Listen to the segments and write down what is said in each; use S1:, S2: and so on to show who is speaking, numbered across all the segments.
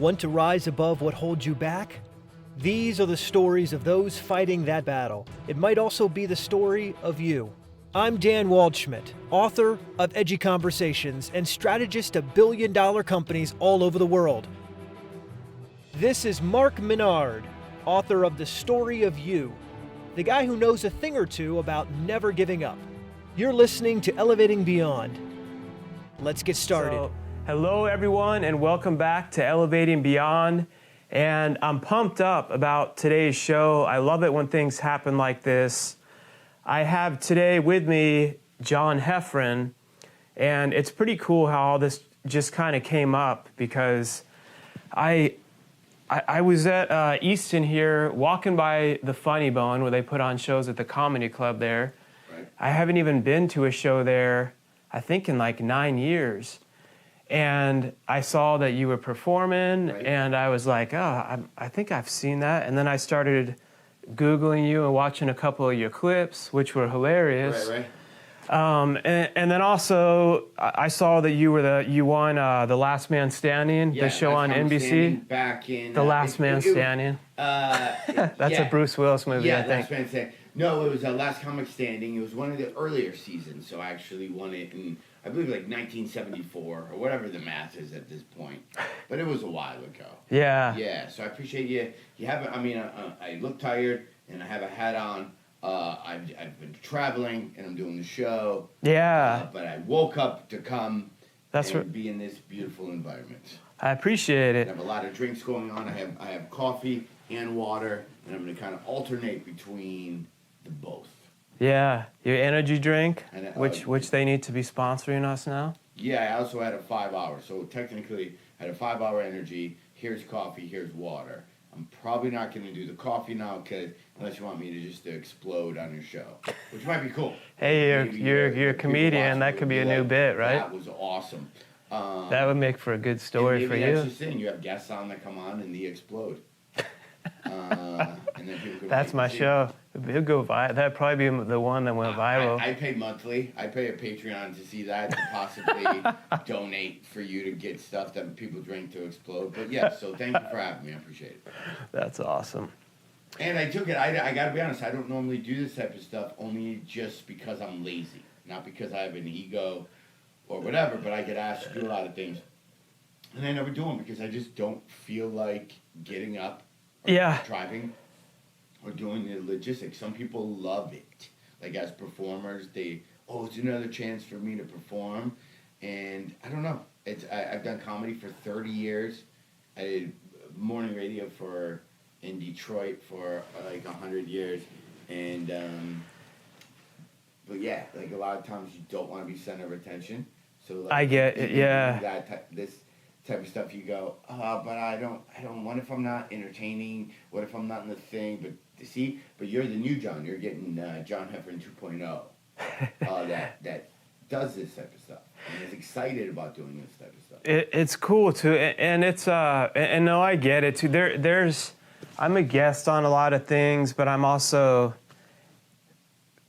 S1: Want to rise above what holds you back? These are the stories of those fighting that battle. It might also be the story of you. I'm Dan Waldschmidt, author of Edgy Conversations and strategist of billion-dollar companies all over the world. This is Mark Menard, author of The Story of You, the guy who knows a thing or two about never giving up. You're listening to Elevating Beyond. Let's get started.
S2: Hello everyone and welcome back to Elevating Beyond. And I'm pumped up about today's show. I love it when things happen like this. I have today with me John Heffron, and it's pretty cool how all this just kind of came up because I was at Easton here walking by the Funny Bone where they put on shows at the comedy club there. Right. I haven't even been to a show there, I think in like 9 years. And I saw that you were performing, right. And I was like, oh, I think I've seen that. And then I started Googling you and watching a couple of your clips, which were hilarious. Right. And then also, I saw that you won The Last Man Standing, the show on NBC.
S3: Back in
S2: The Last Man Standing. That's a Bruce Willis movie, I think.
S3: Last Man Standing. No, it was Last Comic Standing. It was one of the earlier seasons, so I actually won it in, I believe, like 1974 or whatever the math is at this point. But it was a while ago.
S2: Yeah.
S3: Yeah. So I appreciate you. You have. I mean, I look tired and I have a hat on. I've been traveling and I'm doing the show.
S2: Yeah.
S3: But I woke up to come and be in this beautiful environment.
S2: I appreciate it.
S3: I have a lot of drinks going on. I have coffee and water, and I'm going to kind of alternate between the both.
S2: Yeah, your energy drink, which they need to be sponsoring us now.
S3: Yeah, I also had a 5 hour. So technically, I had a 5 hour energy. Here's coffee, here's water. I'm probably not going to do the coffee now, unless you want me to just explode on your show, which might be cool.
S2: Hey, you're a comedian. That could be a new bit, right?
S3: That was awesome.
S2: That would make for a good story for you.
S3: Maybe that's the thing. You have guests on that come on and they explode. And then people
S2: that's my show. It'll go viral. That'd probably be the one that went viral.
S3: I pay monthly. I pay a Patreon to see that, to possibly donate for you to get stuff that people drink to explode. But yeah, so thank you for having me. I appreciate it.
S2: That's awesome.
S3: And I took it. I got to be honest. I don't normally do this type of stuff only just because I'm lazy. Not because I have an ego or whatever, but I get asked to do a lot of things. And I never do them because I just don't feel like getting up or driving or doing the logistics. Some people love it. Like as performers, it's another chance for me to perform. And I don't know. I've done comedy for 30 years. I did morning radio in Detroit for like 100 years. And, but yeah, like a lot of times you don't want to be center of attention. So like, I get it, yeah. This type of stuff, you go, but I don't. What if I'm not entertaining? What if I'm not in the thing? But you're the new John. You're getting John Heffron 2.0. That does this type of stuff and is excited about doing this type of stuff.
S2: It's cool too, and it's and no, I get it too. I'm a guest on a lot of things, but I'm also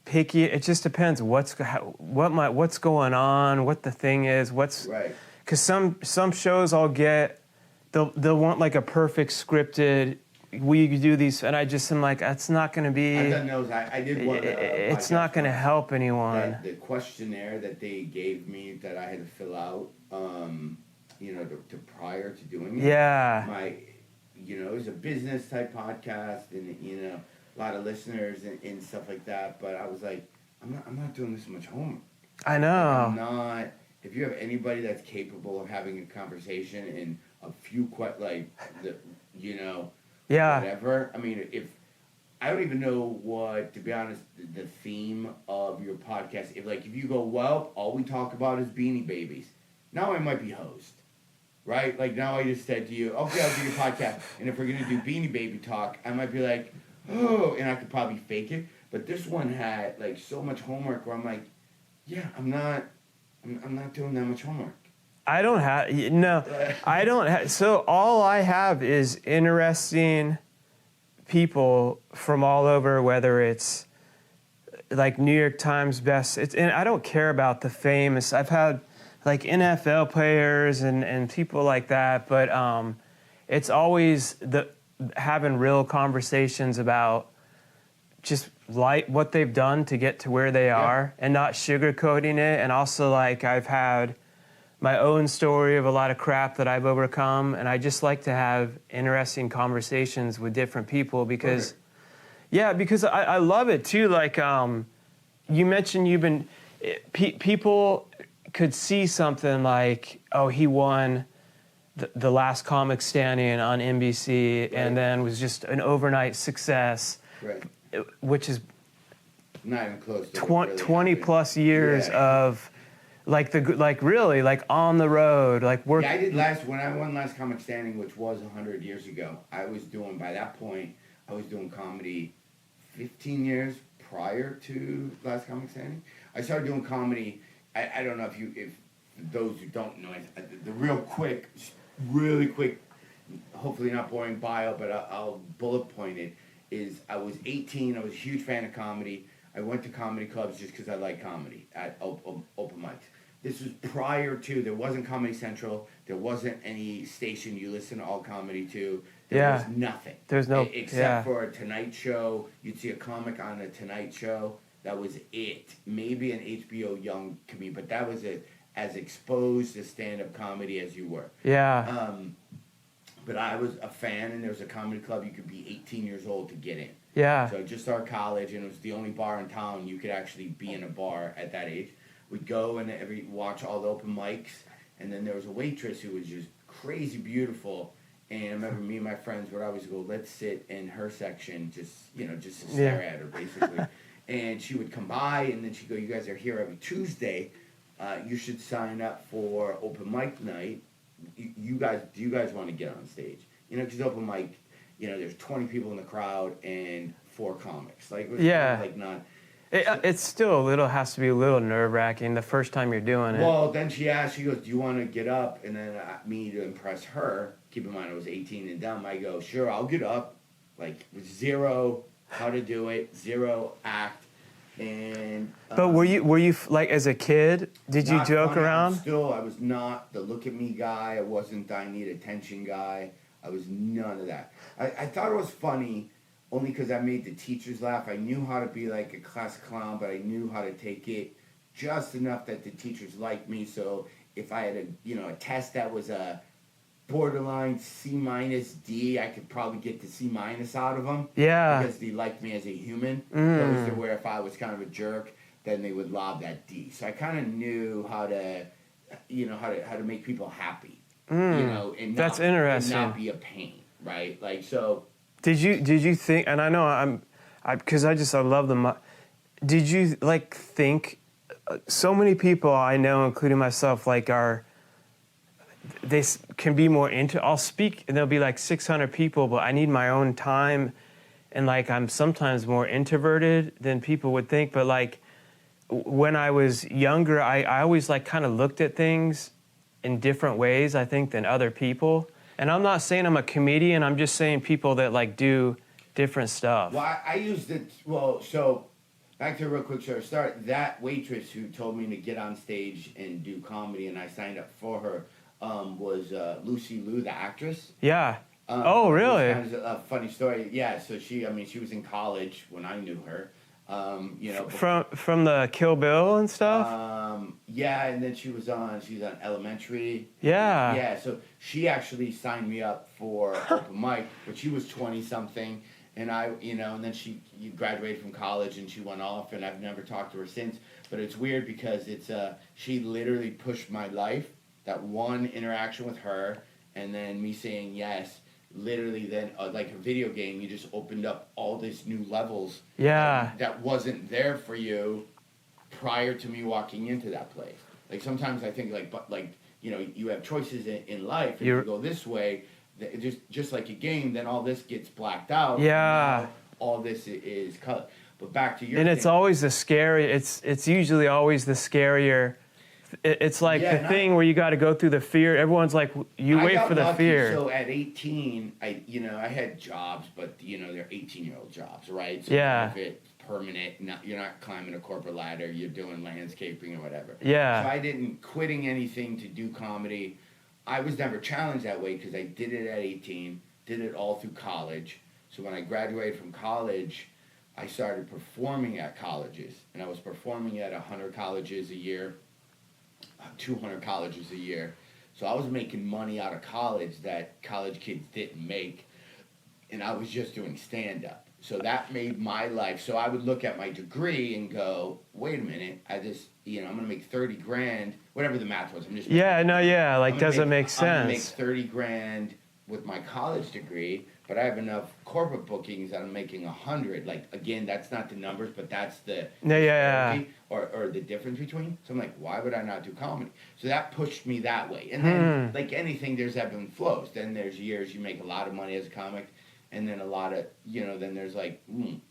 S2: picky. It just depends what's going on, what the thing is,
S3: right.
S2: Because some shows they'll want like a perfect scripted, we do these, and I just am like, that's not going to be.
S3: I've done those. I did one.
S2: It's not going to help anyone.
S3: The questionnaire that they gave me that I had to fill out, to prior to doing it.
S2: Yeah.
S3: It was a business type podcast, and a lot of listeners and stuff like that. But I was like, I'm not doing this much homework.
S2: I know.
S3: I'm not. If you have anybody that's capable of having a conversation in a few whatever. I mean, if I don't even know what, to be honest, the theme of your podcast. If you go, well, all we talk about is Beanie Babies. Now I might be host, right? Like now I just said to you, okay, I'll do your podcast, and if we're gonna do Beanie Baby talk, I might be like, oh, and I could probably fake it. But this one had like so much homework where I'm like, yeah, I'm not doing that much homework.
S2: I don't have, so all I have is interesting people from all over, whether it's like New York Times best, and I don't care about the famous. I've had like NFL players and people like that, but it's always having real conversations about just like what they've done to get to where they are and not sugarcoating it. And also, like, I've had my own story of a lot of crap that I've overcome, and I just like to have interesting conversations with different people because, because I love it too. Like, you mentioned people could see something like, oh, he won the last comic standing on NBC, and then was just an overnight success, which is
S3: not even close to
S2: 20 plus years of really on the road, like work.
S3: Yeah, when I won Last Comic Standing, which was 100 years ago. By that point, I was doing comedy 15 years prior to Last Comic Standing. I started doing comedy. I don't know if those who don't know, the really quick, hopefully not boring bio, but I'll bullet point it, is I was 18, I was a huge fan of comedy. I went to comedy clubs just because I like comedy at open mics. This was prior to, there wasn't Comedy Central, there wasn't any station you listen to all comedy to. There was nothing.
S2: There's no,
S3: except for a Tonight Show. You'd see a comic on a Tonight Show. That was it. Maybe an HBO Young comedian, but that was it. As exposed to stand-up comedy as you were.
S2: Yeah.
S3: But I was a fan, and there was a comedy club you could be 18 years old to get in.
S2: Yeah.
S3: So I just started college, and it was the only bar in town you could actually be in a bar at that age. We'd go and watch all the open mics, and then there was a waitress who was just crazy beautiful. And I remember me and my friends would always go, let's sit in her section, just to stare at her, basically. And she would come by, and then she'd go, you guys are here every Tuesday. You should sign up for open mic night. Do you guys want to get on stage? Because open mic, there's 20 people in the crowd and 4 comics. Like, it was kind of like not.
S2: It's still has to be a little nerve-wracking the first time you're doing it.
S3: Well, then she goes, do you want to get up? And then me, to impress her, keep in mind I was 18 and dumb, I go, sure, I'll get up. Like, with 0 how to do it, 0 act. And
S2: but were you like, as a kid, did you joke around?
S3: I was not the look at me guy. I wasn't the I need attention guy. I was none of that. I thought it was funny only because I made the teachers laugh. I knew how to be like a class clown, but I knew how to take it just enough that the teachers liked me. So if I had a test that was a borderline C-D, I could probably get the C- out of them.
S2: Yeah.
S3: Because they liked me as a human. Opposed to where if I was kind of a jerk, then they would lob that D. So I kind of knew how to, how to make people happy. And
S2: that's
S3: not,
S2: interesting.
S3: And not be a pain, right? Like, so.
S2: Did you think? And I know because I love them. Did you think? So many people I know, including myself, they can be more I'll speak and there'll be like 600 people, but I need my own time, and I'm sometimes more introverted than people would think. But when I was younger, I always kind of looked at things in different ways, I think, than other people. And I'm not saying I'm a comedian. I'm just saying people that do different stuff.
S3: Well, I used it. Well, so back to a real quick start. That waitress who told me to get on stage and do comedy, and I signed up for her, was Lucy Liu, the actress.
S2: Yeah. Oh, really?
S3: It was a funny story. Yeah. So she was in college when I knew her.
S2: From the Kill Bill and stuff?
S3: Yeah, and then she's on Elementary.
S2: Yeah.
S3: Yeah, so she actually signed me up for open mic, but she was 20-something, and and then she graduated from college, and she went off, and I've never talked to her since, but it's weird because she literally pushed my life, that one interaction with her, and then me saying yes. Literally then, like a video game, you just opened up all these new levels.
S2: Yeah.
S3: That wasn't there for you prior to me walking into that place. Like sometimes I think you have choices in life. If you go this way, just like a game, then all this gets blacked out.
S2: Yeah.
S3: All this is color. But back to your
S2: and
S3: thing.
S2: it's always the scary. It's usually always the scarier. It's like the thing where you got to go through the fear. Everyone's like, you wait for the fear.
S3: So at 18, I had jobs, but they're 18-year-old jobs, right? So if it's permanent, you're not climbing a corporate ladder. You're doing landscaping or whatever.
S2: Yeah.
S3: So I didn't quitting anything to do comedy. I was never challenged that way because I did it at 18, did it all through college. So when I graduated from college, I started performing at colleges, and I was performing at 100 colleges a year, 200 colleges a year. So I was making money out of college that college kids didn't make, and I was just doing stand-up. So that made my life. So I would look at my degree and go, wait a minute, I'm going to make 30 grand, whatever the math was. I'm just
S2: doesn't make sense.
S3: I'm going to make 30 grand with my college degree, but I have enough corporate bookings that I'm making 100. Like, again, that's not the numbers, but that's the or the difference between. So I'm like, why would I not do comedy? So that pushed me that way. And then, like anything, there's ebb and flows. Then there's years you make a lot of money as a comic, and then a lot of, then there's like, and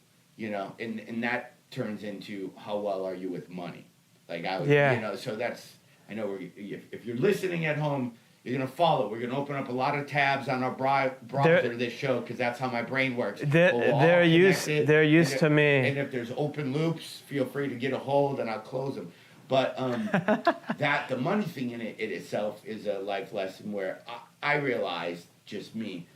S3: that turns into how well are you with money? Like so that's, I know if you're listening at home, you're going to follow. We're going to open up a lot of tabs on our browser this show because that's how my brain works.
S2: They're used to me.
S3: And if there's open loops, feel free to get a hold and I'll close them. But the money thing in it itself is a life lesson where I realized, just me,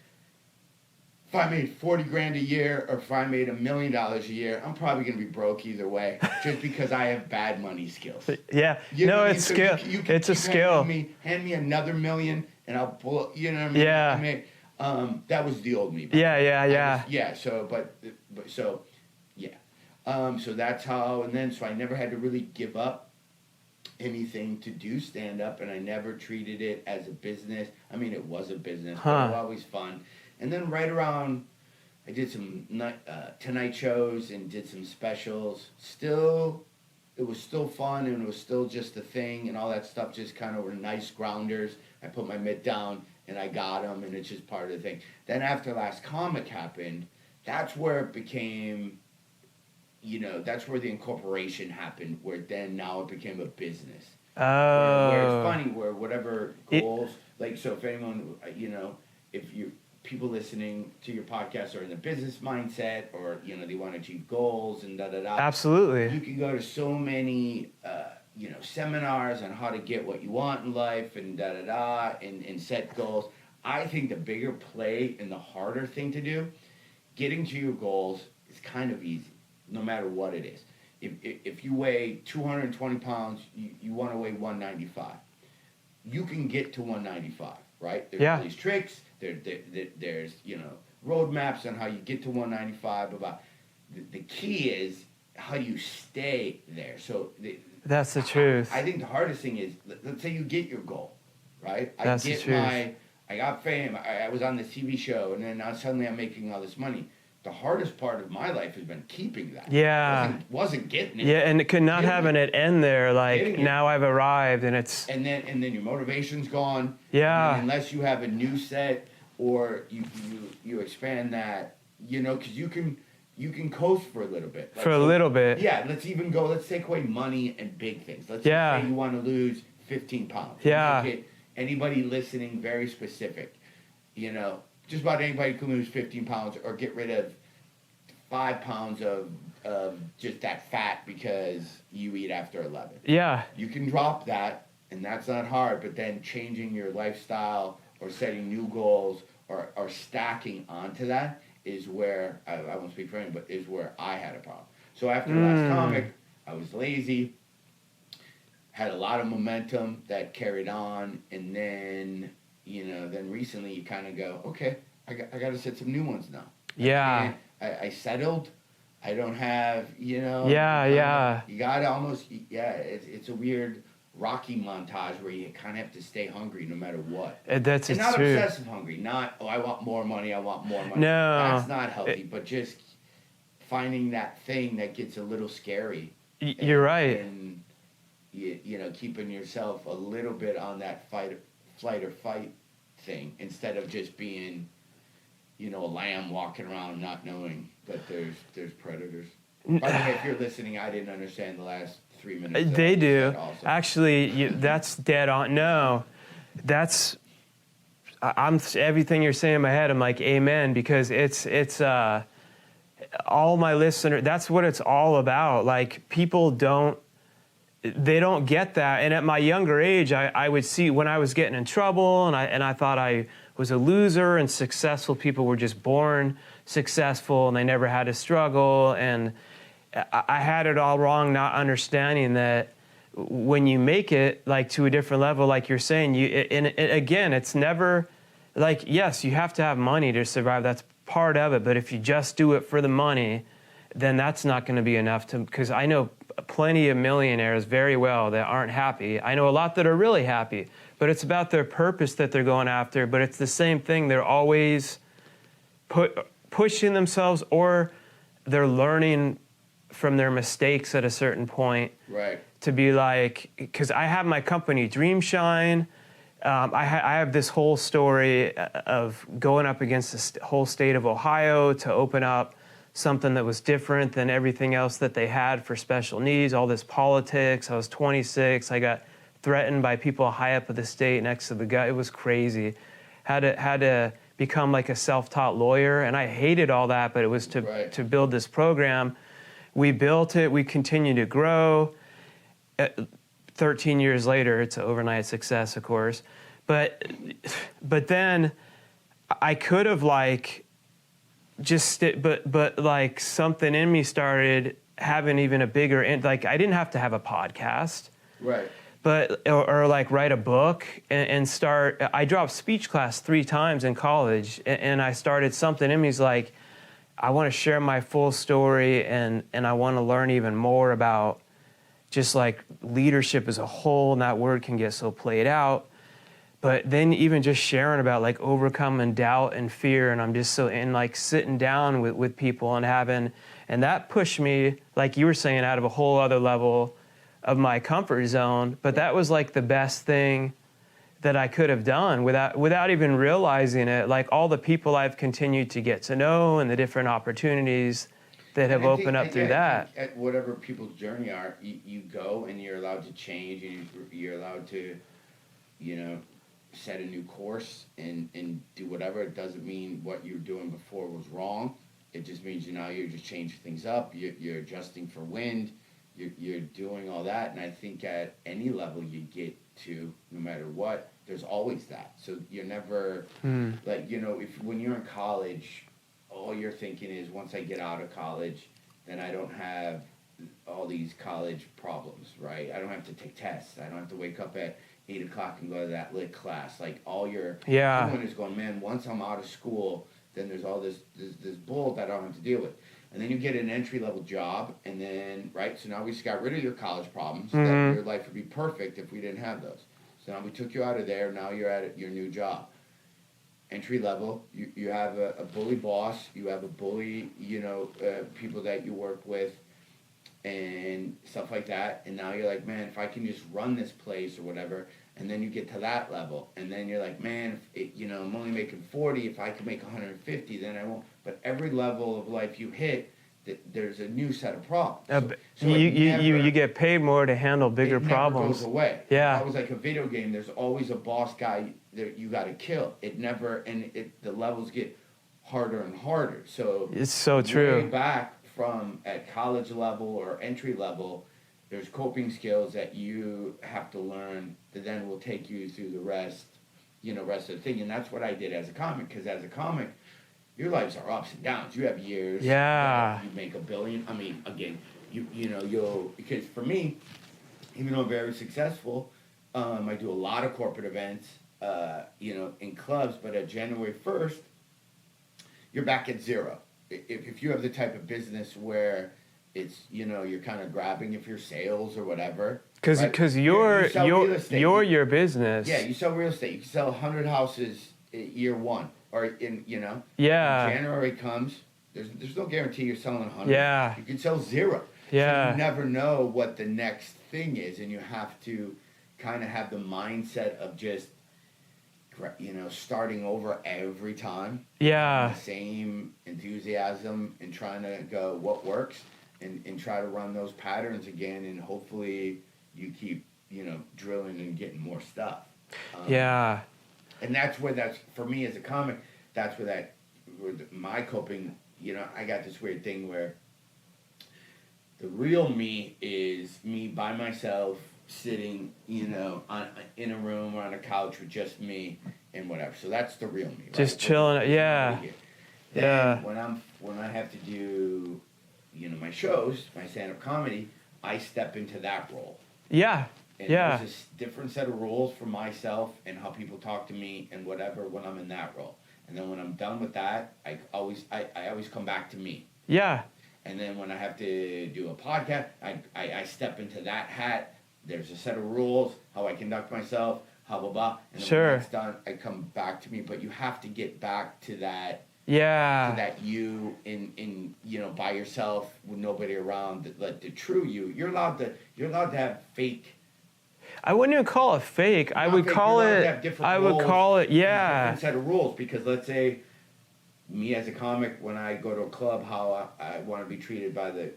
S3: if I made 40 grand a year or if I made $1 million a year, I'm probably going to be broke either way, just because I have bad money skills.
S2: Yeah, it's skill. It's a skill.
S3: Hand me another $1 million, and I'll pull. You know what I mean?
S2: Yeah.
S3: That was the old me.
S2: Yeah.
S3: So that's how, and then so I never had to really give up anything to do stand up, and I never treated it as a business. I mean, it was a business, but it was always fun. And then right around, I did some Tonight shows and did some specials. It was still fun, and it was still just a thing, and all that stuff just kind of were nice grounders. I put my mitt down, and I got them, and it's just part of the thing. Then after Last Comic happened, that's where it became, that's where the incorporation happened, where then now it became a business.
S2: Oh.
S3: Where it's funny, where whatever goals, so if anyone, if you people listening to your podcast are in the business mindset, or they want to achieve goals and
S2: Absolutely.
S3: You can go to so many seminars on how to get what you want in life and and set goals. I think the bigger play and the harder thing to do, getting to your goals, is kind of easy, no matter what it is. If you weigh 220 pounds, you want to weigh 195. You can get to 195, right? There's all these tricks. There's roadmaps on how you get to 195. The key is how do you stay there. So
S2: that's the truth.
S3: I think the hardest thing is, let's say you get your goal, right?
S2: That's the truth.
S3: I got fame. I was on this TV show, and then now suddenly I'm making all this money. The hardest part of my life has been keeping that.
S2: Yeah.
S3: Wasn't getting it.
S2: Yeah, and it could not having it end there. Like, now I've arrived, and it's...
S3: And then your motivation's gone.
S2: Yeah.
S3: And unless you have a new set, or you expand that, because you can coast for a little bit.
S2: For a little bit.
S3: Yeah, let's take away money and big things. Let's just say you want to lose 15 pounds.
S2: Yeah.
S3: Make it, anybody listening, very specific. Just about anybody can lose 15 pounds or get rid of 5 pounds of just that fat because you eat after 11.
S2: Yeah.
S3: You can drop that, and that's not hard, but then changing your lifestyle or setting new goals or stacking onto that is where, I won't speak for him, but is where I had a problem. So after Last Comic, I was lazy, had a lot of momentum that carried on, and then... then recently you kind of go, okay, I got to set some new ones now.
S2: Yeah.
S3: I settled. I don't have,
S2: Yeah.
S3: You got to almost, it's a weird Rocky montage where you kind of have to stay hungry no matter what.
S2: And
S3: not
S2: true.
S3: Obsessive hungry. Not, I want more money.
S2: No.
S3: That's not healthy. But just finding that thing that gets a little scary.
S2: You're right.
S3: And, keeping yourself a little bit on that flight or fight thing, instead of just being, a lamb walking around not knowing that there's predators. By the way, if you're listening, I didn't understand the last 3 minutes.
S2: They do. Actually, that's dead on. No, I'm everything you're saying in my head. I'm like, amen, because it's all my listeners. That's what it's all about. Like, people don't. they don't get that. And at my younger age, I would see when I was getting in trouble and I thought I was a loser, and successful people were just born successful and they never had to struggle. And I had it all wrong, not understanding that when you make it like to a different level, like you're saying, and again, it's never like, yes, you have to have money to survive. That's part of it. But if you just do it for the money, then that's not going to be enough because I know plenty of millionaires very well that aren't happy. I know a lot that are really happy, but it's about their purpose that they're going after. But it's the same thing. They're always pushing themselves, or they're learning from their mistakes at a certain point.
S3: Right.
S2: To be like, because I have my company Dream Shine. I have this whole story of going up against the whole state of Ohio to open up something that was different than everything else that they had for special needs, all this politics. I was 26. I got threatened by people high up at the state next to the guy. It was crazy. Had to become like a self-taught lawyer, and I hated all that, but it was to build this program. We built it. We continue to grow. 13 years later, it's an overnight success, of course. But then I could have like but like something in me started having even a bigger, like I didn't have to have a podcast.
S3: Right.
S2: But, or like write a book and start, I dropped speech class 3 times in college, and I started something in me is like, I want to share my full story, and I want to learn even more about just like leadership as a whole, and that word can get so played out. But then even just sharing about like overcoming doubt and fear, and I'm just so, and like sitting down with people and and that pushed me, like you were saying, out of a whole other level of my comfort zone. But that was like the best thing that I could have done without even realizing it. Like all the people I've continued to get to know and the different opportunities that have opened up through that.
S3: At whatever people's journey are, you go and you're allowed to change, and you're allowed to, set a new course and do whatever. It doesn't mean what you were doing before was wrong. It just means you're just changing things up. You're adjusting for wind. You're doing all that. And I think at any level you get to, no matter what, there's always that. So you're never, when you're in college, all you're thinking is, once I get out of college, then I don't have all these college problems, right? I don't have to take tests. I don't have to wake up at 8 o'clock and go to that lit class. Like all you're doing is going, man, once I'm out of school, then there's all this bull that I don't have to deal with. And then you get an entry-level job, and then, right, so now we just got rid of your college problems.
S2: Mm-hmm.
S3: That your life would be perfect if we didn't have those. So now we took you out of there, now you're at your new job. Entry-level, you have a bully boss, you have a bully, people that you work with, and stuff like that. And now you're like, man, if I can just run this place or whatever. And then you get to that level, and then you're like, man, I'm only making 40. If I could make 150, then I won't. But every level of life you hit, there's a new set of problems. So
S2: you get paid more to handle bigger problems.
S3: It never goes away.
S2: Yeah.
S3: It's always like a video game. There's always a boss guy that you got to kill. It never, the levels get harder and harder. So
S2: it's so true.
S3: Way back from at college level or entry level, there's coping skills that you have to learn that then will take you through the rest of the thing. And that's what I did as a comic, because as a comic, your lives are ups and downs. You have years.
S2: Yeah.
S3: You make $1 billion. I mean, again, because for me, even though I'm very successful, I do a lot of corporate events, in clubs, but at January 1st, you're back at zero. If you have the type of business where it's, you're kind of grabbing if you're sales or whatever. Because
S2: you're your business.
S3: Yeah, you sell real estate. You can sell 100 houses year one, or
S2: Yeah.
S3: When January comes, there's no guarantee you're selling 100.
S2: Yeah.
S3: You can sell 0.
S2: Yeah.
S3: So you never know what the next thing is, and you have to kind of have the mindset of just, starting over every time.
S2: Yeah.
S3: The same enthusiasm and trying to go what works and try to run those patterns again, and hopefully you keep, drilling and getting more stuff.
S2: Yeah.
S3: And that's for me as a comic, that's where my coping, I got this weird thing where The real me is me by myself, sitting, in a room or on a couch with just me and whatever. So that's the real me. Right?
S2: Just chilling. Yeah.
S3: Then when I have to do, my shows, my stand-up comedy, I step into that role.
S2: Yeah.
S3: And
S2: yeah.
S3: there's a different set of rules for myself and how people talk to me and whatever when I'm in that role. And then when I'm done with that, I always come back to me.
S2: Yeah.
S3: And then when I have to do a podcast, I step into that hat. There's a set of rules, how I conduct myself, blah, blah, blah. And then when that's done, I come back to me. But you have to get back to that.
S2: Yeah.
S3: To that you in by yourself with nobody around, the true you. You're allowed to have fake.
S2: I wouldn't even call it fake. I would call it, yeah.
S3: Different set of rules, because let's say me as a comic, when I go to a club, how I want to be treated by the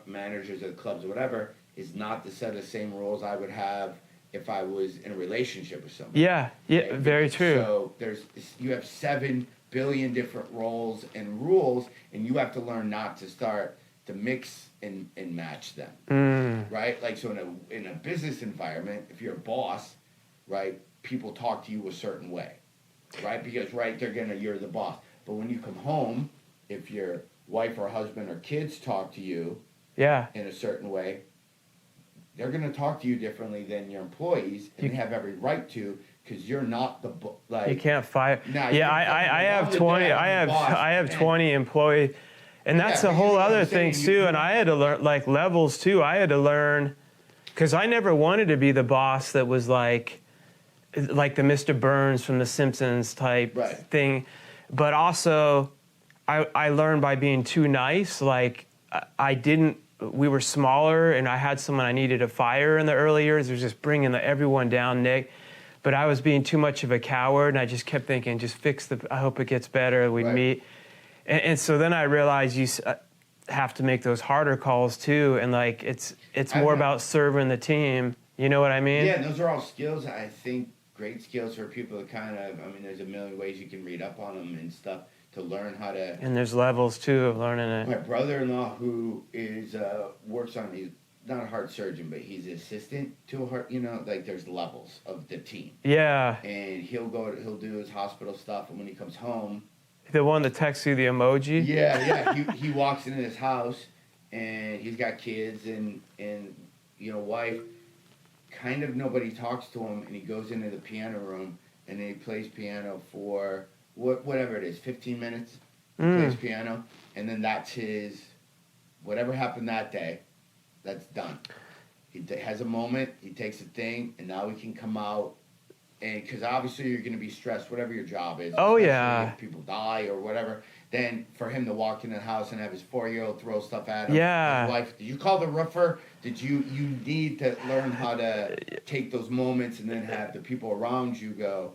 S3: managers of the clubs or whatever is not the set of same rules I would have if I was in a relationship with somebody.
S2: Yeah,
S3: okay?
S2: Very true.
S3: So you have 7 billion different roles and rules, and you have to learn not to start to mix and match them, right? Like, so in a business environment, if you're a boss, right, people talk to you a certain way, right? Because, right, you're the boss. But when you come home, if your wife or husband or kids talk to you in a certain way, they're going to talk to you differently than your employees, and they have every right to, because you're not
S2: you can't fire.
S3: Nah,
S2: I have 20. I have 20 employees. And that's a whole other thing, too. And I had to learn, like, levels, too. I had to learn, because I never wanted to be the boss that was like the Mr. Burns from The Simpsons type thing. But also, I learned by being too nice. Like, we were smaller, and I had someone I needed to fire in the early years. It was just bringing everyone down, Nick. But I was being too much of a coward, and I just kept thinking, just fix I hope it gets better. We meet. And so then I realized you have to make those harder calls too, and like it's more about serving the team. You know what I mean?
S3: Yeah, and those are all skills. I think great skills for people to kind of. I mean, there's a million ways you can read up on them and stuff to learn how to.
S2: And there's levels too of learning it.
S3: My brother-in-law, who is works on, he's not a heart surgeon, but he's an assistant to a heart. Like there's levels of the team.
S2: Yeah.
S3: And he'll do his hospital stuff, and when he comes home.
S2: The one that texts you the emoji?
S3: Yeah. He walks into his house, and he's got kids and wife. Kind of nobody talks to him, and he goes into the piano room, and then he plays piano for whatever it is, 15 minutes. He plays piano, and then that's his, whatever happened that day, that's done. He has a moment, he takes a thing, and now he can come out. And because obviously you're going to be stressed, whatever your job is.
S2: Oh, yeah.
S3: If people die or whatever, then for him to walk into the house and have his 4-year-old throw stuff at him.
S2: Yeah.
S3: His wife, did you call the roofer? You need to learn how to take those moments and then have the people around you go,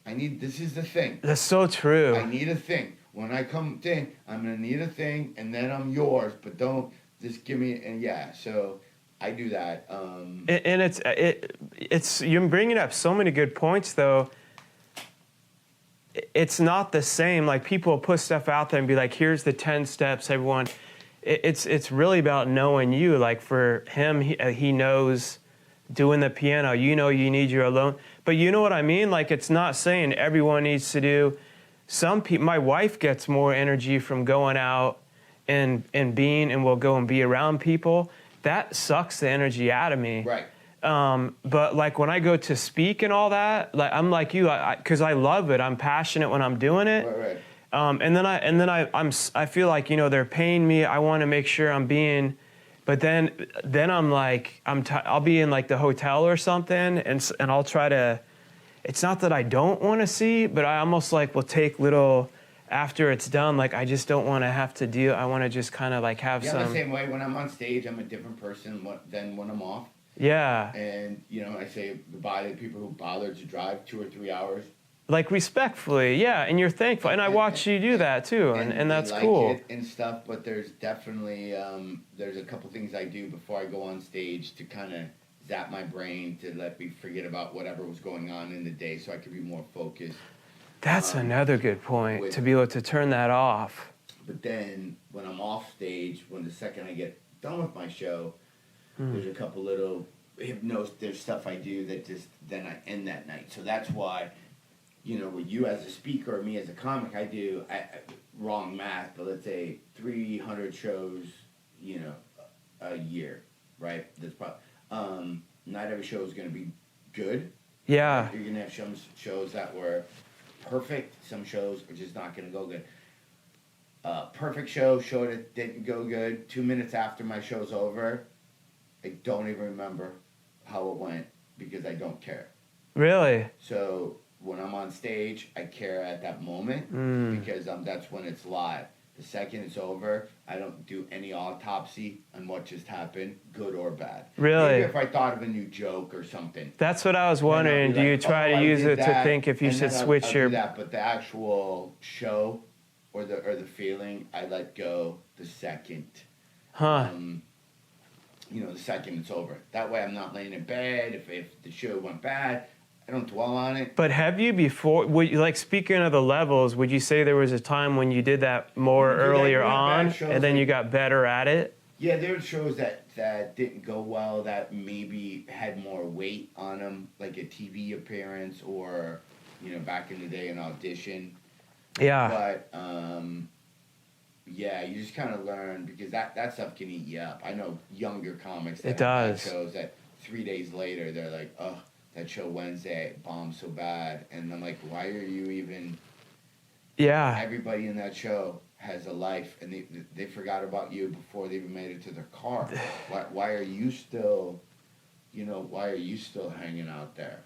S3: this is the thing.
S2: That's so true.
S3: I need a thing. When I come in, I'm going to need a thing, and then I'm yours, but don't just give me, so I do that.
S2: And it's you're bringing up so many good points, though. It's not the same. Like, people put stuff out there and be like, here's the 10 steps, everyone. It's really about knowing you. Like, for him, he knows doing the piano. You need your alone. But you know what I mean? Like, it's not saying everyone needs to do. Some people, my wife gets more energy from going out and will go and be around people. That sucks the energy out of me.
S3: Right.
S2: But like when I go to speak and all that, like I'm like you, because I love it. I'm passionate when I'm doing it.
S3: Right.
S2: And then I feel like they're paying me. I want to make sure I'm being, but then I'm like I'll be in like the hotel or something, and I'll try to. It's not that I don't want to see, but I almost like will take little. After it's done, like I just don't want to have to deal. I want to just kind of like have some.
S3: Yeah, the same way. When I'm on stage, I'm a different person than when I'm off.
S2: Yeah.
S3: And I say goodbye to people who bothered to drive 2 or 3 hours.
S2: Like respectfully, yeah, and you're thankful, and I watch you do that too, and that's
S3: like
S2: cool.
S3: It and stuff, but there's definitely there's a couple things I do before I go on stage to kind of zap my brain to let me forget about whatever was going on in the day, so I could be more focused.
S2: That's another good point, to be able to turn that off.
S3: But then when I'm off stage, when the second I get done with my show, there's a couple little there's stuff I do that just then I end that night. So that's why, with you as a speaker or me as a comic, I do wrong math, but let's say 300 shows, a year, right? That's probably not every show is going to be good.
S2: Yeah.
S3: You're going to have some shows that were perfect. Some shows are just not going to go good. Perfect show that didn't go good. 2 minutes after my show's over, I don't even remember how it went because I don't care.
S2: Really?
S3: So when I'm on stage, I care at that moment because that's when it's live. The second it's over, I don't do any autopsy on what just happened, good or bad.
S2: Really?
S3: Maybe if I thought of a new joke or something.
S2: That's what I was wondering. Do you try to use it to think if you should switch
S3: I'll
S2: your...
S3: do that, but the actual show or the feeling, I let go the second.
S2: Huh.
S3: The second it's over. That way I'm not laying in bed. If the show went bad, I don't dwell on it.
S2: But have you before, speaking of the levels, would you say there was a time when you did that more earlier on and then you got better at it?
S3: Yeah, there were shows that didn't go well that maybe had more weight on them, like a TV appearance or, back in the day an audition.
S2: Yeah.
S3: But, you just kind of learn because that stuff can eat you up. I know younger comics that have shows that 3 days later they're like, oh, that show Wednesday bombed so bad. And I'm like, why are you even...
S2: Yeah.
S3: Everybody in that show has a life, and they forgot about you before they even made it to their car. Why are you still, why are you still hanging out there?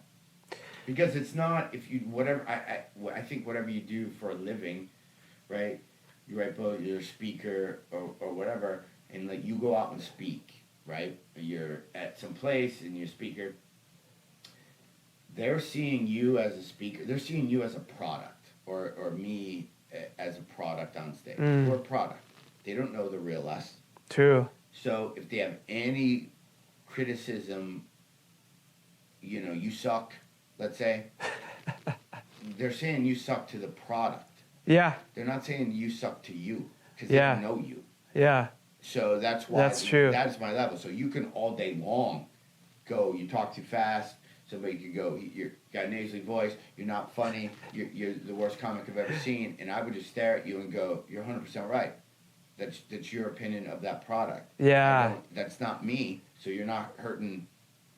S3: Because it's not, if you, whatever, I think whatever you do for a living, right? You write books, you're a speaker or whatever, and like you go out and speak, right? You're at some place and you're a speaker. They're seeing you as a speaker. They're seeing you as a product, or me as a product on stage. We're a product. They don't know the real us.
S2: True.
S3: So if they have any criticism, you suck, let's say, they're saying you suck to the product.
S2: Yeah.
S3: They're not saying you suck to you because they don't know you.
S2: Yeah.
S3: So that's why.
S2: That's true.
S3: That's my level. So you can all day long go, you talk too fast. Somebody could go, you got a nasally voice, you're not funny, you're the worst comic I've ever seen, and I would just stare at you and go, you're 100% right. That's your opinion of that product.
S2: Yeah.
S3: That's not me, so you're not hurting,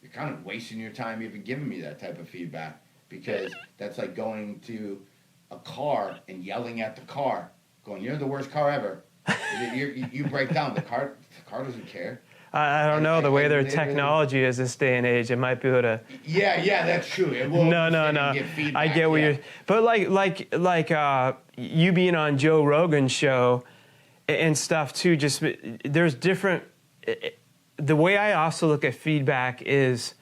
S3: you're kind of wasting your time even giving me that type of feedback, because that's like going to a car and yelling at the car, going, you're the worst car ever. You break down, the car doesn't care.
S2: I don't know, the way their technology is this day and age, it might be able to...
S3: Yeah, that's true. It will
S2: No. I get what you're... But like you being on Joe Rogan's show and stuff too, just there's different... The way I also look at feedback is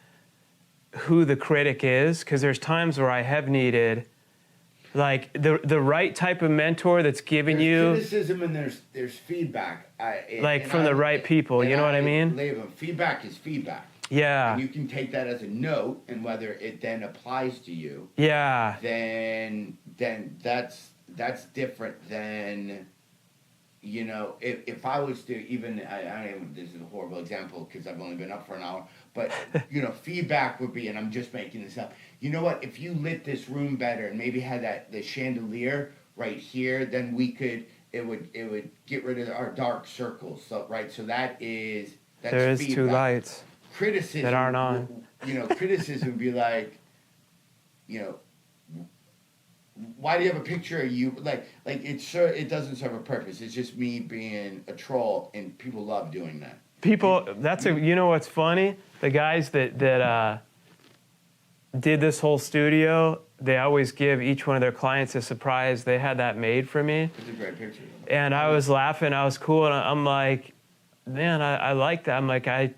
S2: who the critic is, because there's times where I have needed... Like the right type of mentor that's giving you
S3: criticism and there's feedback.
S2: From the right people, you know what I mean?
S3: Feedback is feedback.
S2: Yeah.
S3: And you can take that as a note, and whether it then applies to you.
S2: Yeah.
S3: Then that's different than, if I was to even this is a horrible example because I've only been up for an hour, but feedback would be, and I'm just making this up. You know what? If you lit this room better and maybe had the chandelier right here, then it would get rid of our dark circles. So right, so that's
S2: there is feedback. 2 lights.
S3: Criticism
S2: that aren't on.
S3: Criticism would be like, why do you have a picture of you? It doesn't serve a purpose. It's just me being a troll, and people love doing that.
S2: You know what's funny? The guys that did this whole studio, they always give each one of their clients a surprise. They had that made for me.
S3: It's a great picture.
S2: And I was laughing. I was cool. And I'm like, man, I like that. I'm like, I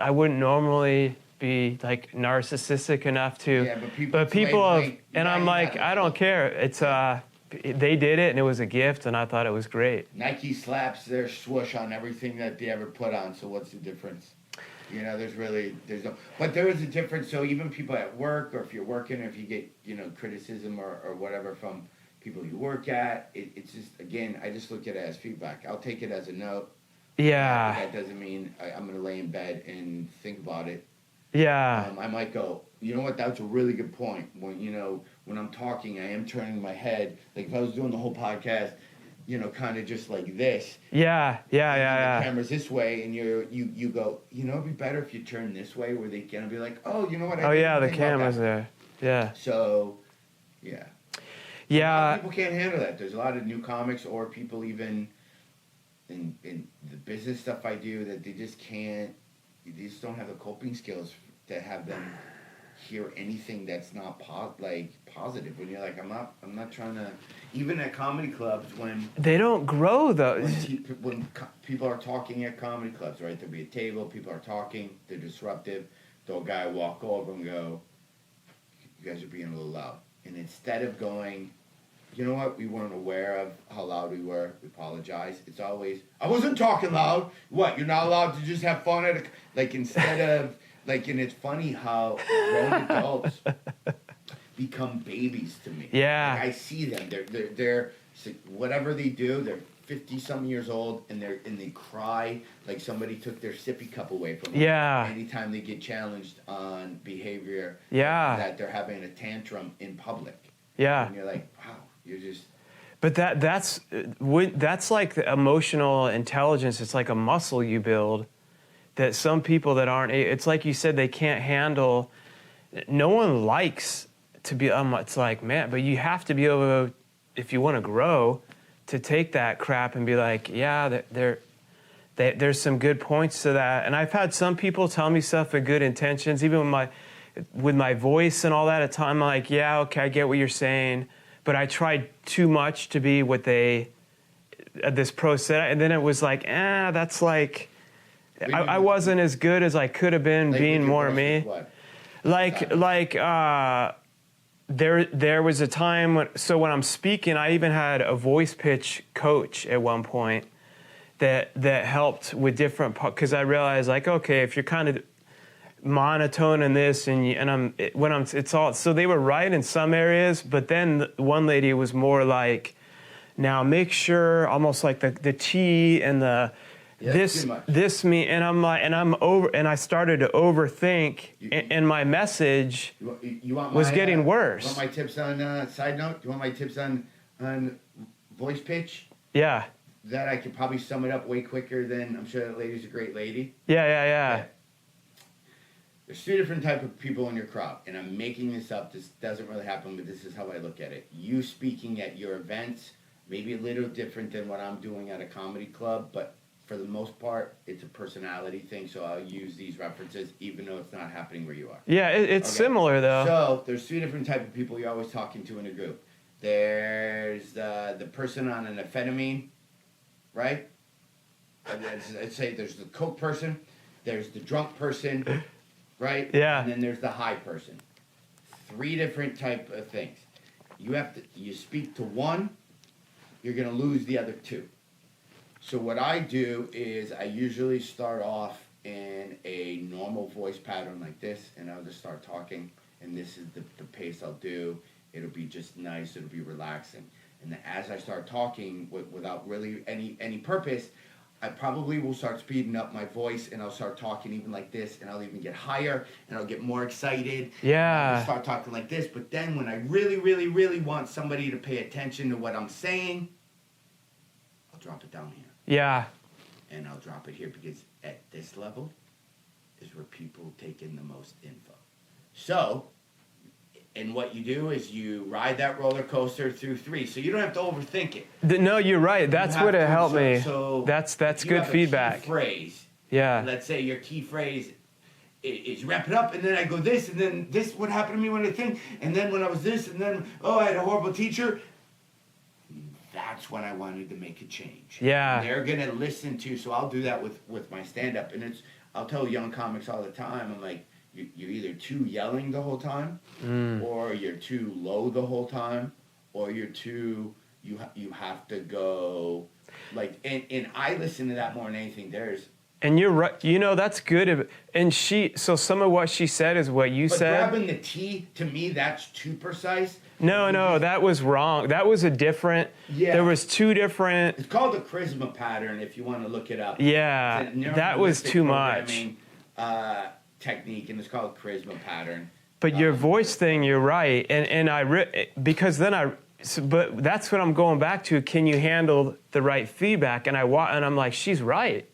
S2: wouldn't normally be like narcissistic enough to.
S3: Yeah,
S2: but people have, and I'm like, I don't care. It's they did it, and it was a gift, and I thought it was great.
S3: Nike slaps their swoosh on everything that they ever put on. So what's the difference? There's no, but there is a difference. So even people at work, or if you're working, or if you get, criticism or whatever from people you work at, it's just, again, I just look at it as feedback. I'll take it as a note.
S2: Yeah.
S3: That doesn't mean I'm going to lay in bed and think about it.
S2: Yeah.
S3: I might go, you know what, that's a really good point. When I'm talking, I am turning my head. Like if I was doing the whole podcast, kind of just like this.
S2: Yeah.
S3: The camera's this way, and you go, it'd be better if you turn this way, where they gonna be like, oh, you know what?
S2: Oh yeah, the camera's there. Yeah.
S3: So, yeah.
S2: Yeah.
S3: A lot of people can't handle that. There's a lot of new comics or people even in the business stuff I do that they just can't. They just don't have the coping skills to have them hear anything that's not positive. When you're like, I'm not trying to. Even at comedy clubs, when
S2: they don't grow though.
S3: When people are talking at comedy clubs, right? There'll be a table, people are talking, they're disruptive. The guy will walk over and go, "You guys are being a little loud." And instead of going, you know what? We weren't aware of how loud we were. We apologize. It's always, I wasn't talking loud. What? You're not allowed to just have fun at instead of and it's funny how grown adults become babies to me.
S2: Yeah.
S3: I see them. They're whatever they do. They're 50-some years old, and they cry like somebody took their sippy cup away from them.
S2: Yeah.
S3: Anytime they get challenged on behavior.
S2: Yeah.
S3: That they're having a tantrum in public.
S2: Yeah.
S3: And you're like, wow, you're just.
S2: But that's like the emotional intelligence. It's like a muscle you build that some people that aren't. It's like you said, they can't handle. No one likes to be. It's like, man, but you have to be able to, if you want to grow, to take that crap and be like, yeah, there's some good points to that. And I've had some people tell me stuff with good intentions, even with my voice and all that. At time, I'm like, yeah, okay, I get what you're saying, but I tried too much to be what this pro said, and then it was like, that's like, I wasn't as good as I could have been being more me.
S3: What?
S2: There was a time when I'm speaking, I even had a voice pitch coach at one point that helped with different parts, because I realized, like, okay, if you're kind of monotone in this it's all, so they were right in some areas, but then one lady was more like, now make sure, almost like the T and the this me, and I'm like, and I started to overthink, and my message was getting worse.
S3: You want my tips on side note? You want my tips on voice pitch?
S2: Yeah.
S3: That I could probably sum it up way quicker than, I'm sure that lady's a great lady.
S2: Yeah.
S3: There's 3 different type of people in your crowd, and I'm making this up. This doesn't really happen, but this is how I look at it. You speaking at your events, maybe a little different than what I'm doing at a comedy club, but for the most part, it's a personality thing, so I'll use these references even though it's not happening where you are.
S2: Yeah, it's similar, though.
S3: So there's 3 different type of people you're always talking to in a group. There's the person on an amphetamine, right? I'd say there's the coke person, there's the drunk person, right?
S2: Yeah.
S3: And then there's the high person. 3 different type of things. You speak to one, you're going to lose the other 2. So what I do is I usually start off in a normal voice pattern like this, and I'll just start talking, and this is the pace I'll do. It'll be just nice, it'll be relaxing. And then as I start talking without really any purpose, I probably will start speeding up my voice, and I'll start talking even like this, and I'll even get higher, and I'll get more excited.
S2: Yeah.
S3: I'll start talking like this, but then when I really, really, really want somebody to pay attention to what I'm saying, I'll drop it down here.
S2: Yeah.
S3: And I'll drop it here because at this level is where people take in the most info. So, and what you do is you ride that roller coaster through 3. So you don't have to overthink it.
S2: No, you're right. That's what it helped me.
S3: So
S2: that's good
S3: feedback.
S2: feedback.
S3: Key phrase.
S2: Yeah.
S3: Let's say your key phrase is wrap it up, and then I go this, and then this would happen to me when I think, and then when I was this, and then, I had a horrible teacher. That's when I wanted to make a change.
S2: Yeah.
S3: They're going to listen to, so I'll do that with my stand-up. And I'll tell young comics all the time, I'm like, you're either too yelling the whole time, or you're too low the whole time, or you have to go, like, and I listen to that more than anything.
S2: And you're right. You know, that's good. And so some of what she said is what you said.
S3: But grabbing the T, to me, that's too precise.
S2: No, that was wrong. That was a different. Yeah. There was two different.
S3: It's called the charisma pattern if you want to look it up.
S2: Yeah, that was too much.
S3: Technique, and it's called charisma pattern.
S2: But your voice thing, you're right. But that's what I'm going back to. Can you handle the right feedback? And I'm like, she's right.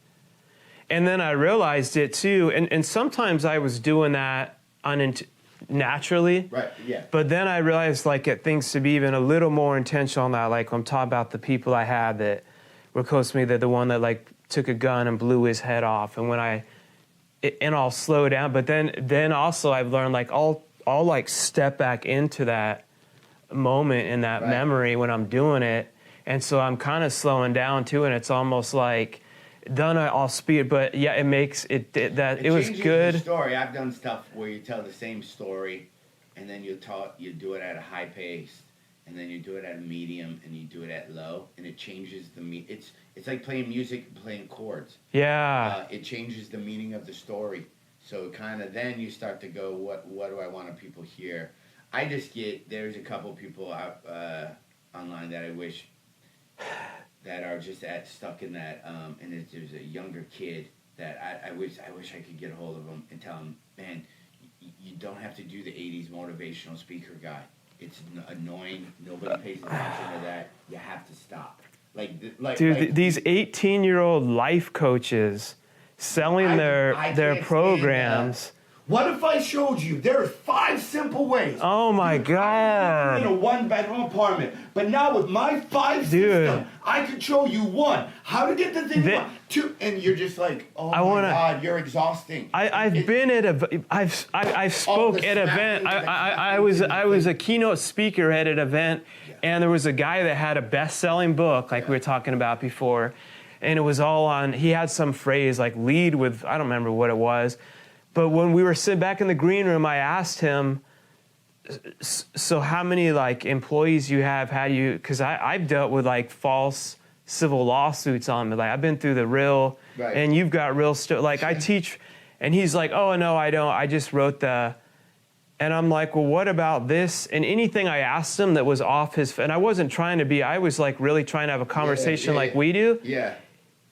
S2: And then I realized it too. And sometimes I was doing that naturally.
S3: Right, yeah.
S2: But then I realized like it things to be even a little more intentional on that. Like I'm talking about the people I had that were close to me, that the one that like took a gun and blew his head off. And and I'll slow down. But then also I've learned like I'll like step back into that moment in that memory when I'm doing it. And so I'm kind of slowing down too. And it's almost like, then I'll speed, but yeah, it makes it was good.
S3: The story. I've done stuff where you tell the same story, and then you do it at a high pace, and then you do it at a medium, and you do it at low, and it changes it's like playing music and playing chords.
S2: Yeah.
S3: It changes the meaning of the story. So kind of then you start to go, what do I want people hear? There's a couple people out online that I wish that are just stuck in that, and there's a younger kid that I wish I could get a hold of him and tell him, man, you don't have to do the 80s motivational speaker guy. It's annoying. Nobody pays attention to that. You have to stop.
S2: These 18-year-old life coaches selling their programs.
S3: What if I showed you there are 5 simple ways?
S2: Oh my God!
S3: In a 1-bedroom apartment, but now with my 5 system, I could show you 1 how to get the thing done. 2, and you're just like, oh my God, you're exhausting.
S2: I've spoke at event. I was a keynote speaker at an event, and there was a guy that had a best-selling book, like we were talking about before, and it was all on. He had some phrase like "lead with," I don't remember what it was. But when we were sitting back in the green room, I asked him, so how many like employees you have? Because I've dealt with like false civil lawsuits on me. Like I've been through the real, and you've got real stuff. Like I teach, and he's like, oh no, I don't. I just wrote and I'm like, well, what about this? And anything I asked him that was off and I wasn't trying to be, I was like really trying to have a conversation like we do.
S3: Yeah.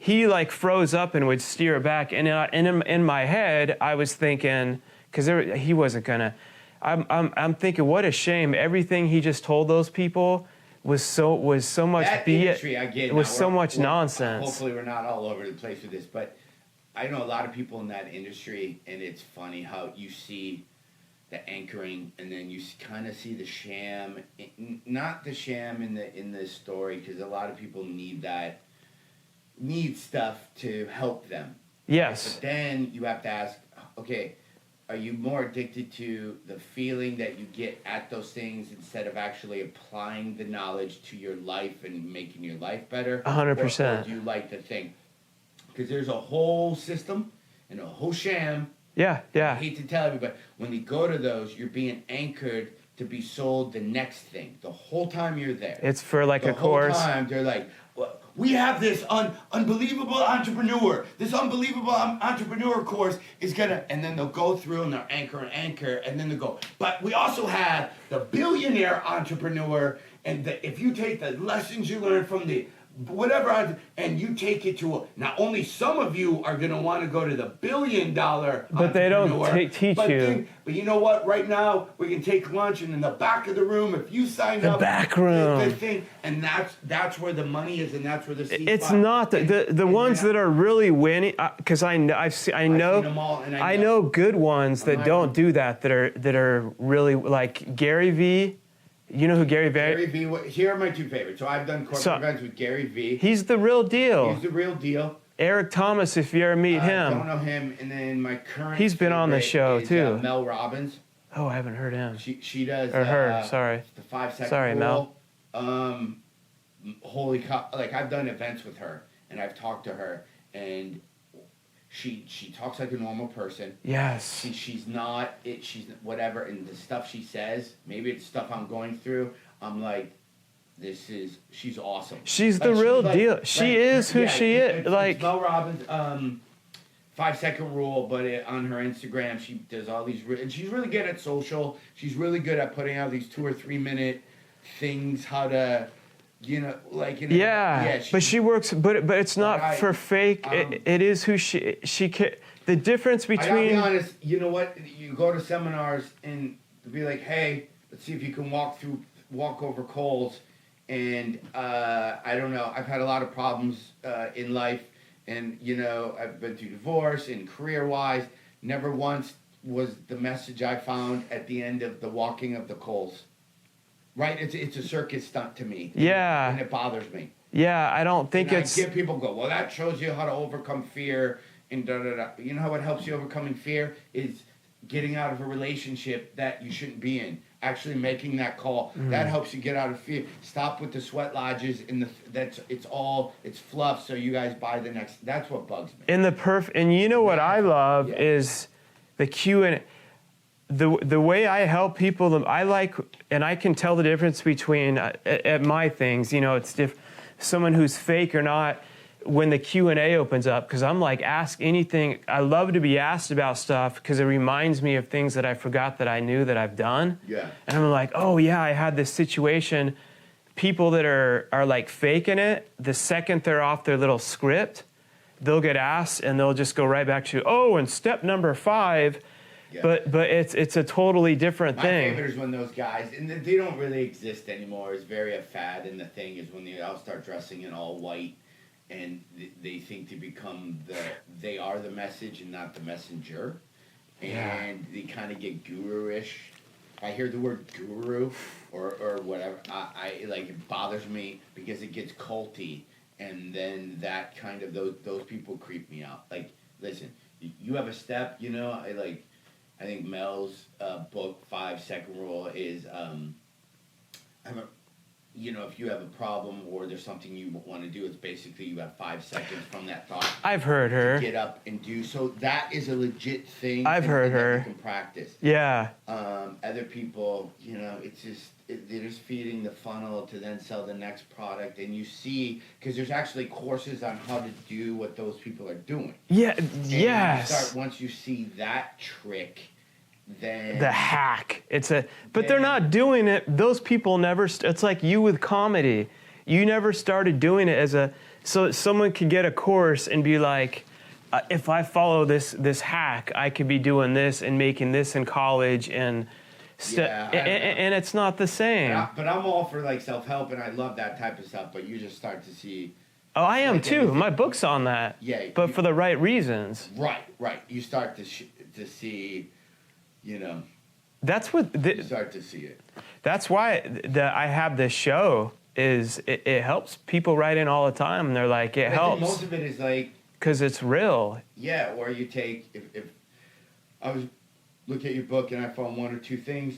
S2: He like froze up and would steer back, and in my head I was thinking, because he wasn't gonna. I'm thinking, what a shame! Everything he just told those people was so much nonsense.
S3: Hopefully, we're not all over the place with this, but I know a lot of people in that industry, and it's funny how you see the anchoring, and then you kind of see the sham, not the sham in the story, because a lot of people need stuff to help them.
S2: Yes.
S3: But then you have to ask, okay, are you more addicted to the feeling that you get at those things instead of actually applying the knowledge to your life and making your life better?
S2: 100%.
S3: Or do you like the thing? Because there's a whole system and a whole sham.
S2: Yeah.
S3: I hate to tell everybody, when you go to those, you're being anchored to be sold the next thing. The whole time you're there.
S2: It's for like a course.
S3: The whole time they're like, well, we have this unbelievable entrepreneur. This unbelievable entrepreneur course is gonna, and then they'll go through and they'll anchor, and then they'll go, but we also have the billionaire entrepreneur, and if you take the lessons you learned from the whatever, and you take it to not only some of you are going to want to go to the $1 billion
S2: but they don't teach you.
S3: But you know what? Right now we can take lunch, and in the back of the room, if you signed up,
S2: the back room,
S3: the thing, and that's where the money is, and that's where the seed
S2: it's
S3: spot.
S2: Not the ones that are really winning, because I know good ones that don't do that are really like Gary Vee. You know who Gary Vee?
S3: Gary Vee. Here are my 2 favorites. So I've done corporate events with Gary Vee.
S2: He's the real deal.
S3: He's the real deal.
S2: Eric Thomas, if you ever meet him.
S3: I don't know him. And then my current.
S2: He's been on the show too.
S3: Mel Robbins.
S2: Oh, I haven't heard him.
S3: She does.
S2: Or her. Sorry.
S3: The 5-second
S2: Sorry,
S3: rule.
S2: Mel.
S3: Holy cow! Like I've done events with her, and I've talked to her, and she talks like a normal person.
S2: Yes.
S3: She's not it. She's whatever, and the stuff she says, maybe it's stuff I'm going through. I'm like, she's awesome.
S2: She's the real deal. She is who she is.
S3: It's Mel Robbins. 5-second rule, but on her Instagram, she does all these, and she's really good at social. She's really good at putting out these 2 or 3 minute things, how to, like,
S2: but she works, but it's not for fake. It is who she the difference between.
S3: I gotta be honest, you know what? You go to seminars and be like, hey, let's see if you can walk over coals. And I don't know, I've had a lot of problems in life. And, I've been through divorce and career-wise. Never once was the message I found at the end of the walking of the coals. Right? It's a circus stunt to me.
S2: Yeah.
S3: And it bothers me.
S2: Yeah, I don't think
S3: I get people go, well, that shows you how to overcome fear and da-da-da. You know how it helps you overcoming fear? Is getting out of a relationship that you shouldn't be in. Actually making that call. That helps you get out of fear. Stop with the sweat lodges and it's fluff, so you guys buy the next. That's what bugs me.
S2: And you know what I love is the Q&A. The way I help people, I like, and I can tell the difference between at my things, it's someone who's fake or not when the Q&A opens up, because I'm like, ask anything. I love to be asked about stuff because it reminds me of things that I forgot that I knew that I've done.
S3: Yeah.
S2: And I'm like, oh yeah, I had this situation. People that are like faking it, the second they're off their little script, they'll get asked and they'll just go right back to, and step number 5. Yeah. But it's a totally different thing.
S3: My favorite is when those guys, and they don't really exist anymore, it's very a fad, and the thing is when they all start dressing in all white and they think to become they are the message and not the messenger. And they kind of get guru-ish. I hear the word guru or whatever, I like, it bothers me because it gets culty, and then that kind of, those people creep me out. Like, listen, you have a step, I think Mel's book, 5-second rule, is if you have a problem or there's something you want to do, it's basically you have 5 seconds from that thought.
S2: I've heard her.
S3: To get up and do. So that is a legit thing.
S2: I've heard her.
S3: You can practice.
S2: Yeah.
S3: Other people, it's just, they're just feeding the funnel to then sell the next product. And you see, because there's actually courses on how to do what those people are doing.
S2: Yeah,
S3: yes. Once you see that trick, then
S2: the hack. But they're not doing it. Those people never. It's like you with comedy. You never started doing it so someone could get a course and be like, if I follow this hack, I could be doing this and making this in college and it's not the same.
S3: But I'm all for like self-help and I love that type of stuff. But you just start to see.
S2: Oh, I am too. My book's on that.
S3: Yeah.
S2: But for the right reasons.
S3: Right. You start to see.
S2: That's what
S3: you start to see it.
S2: That's why I have this show. It helps people write in all the time, and they're like, it helps.
S3: Most of it is like
S2: because it's real.
S3: Yeah, or you take if I was look at your book and I found 1 or 2 things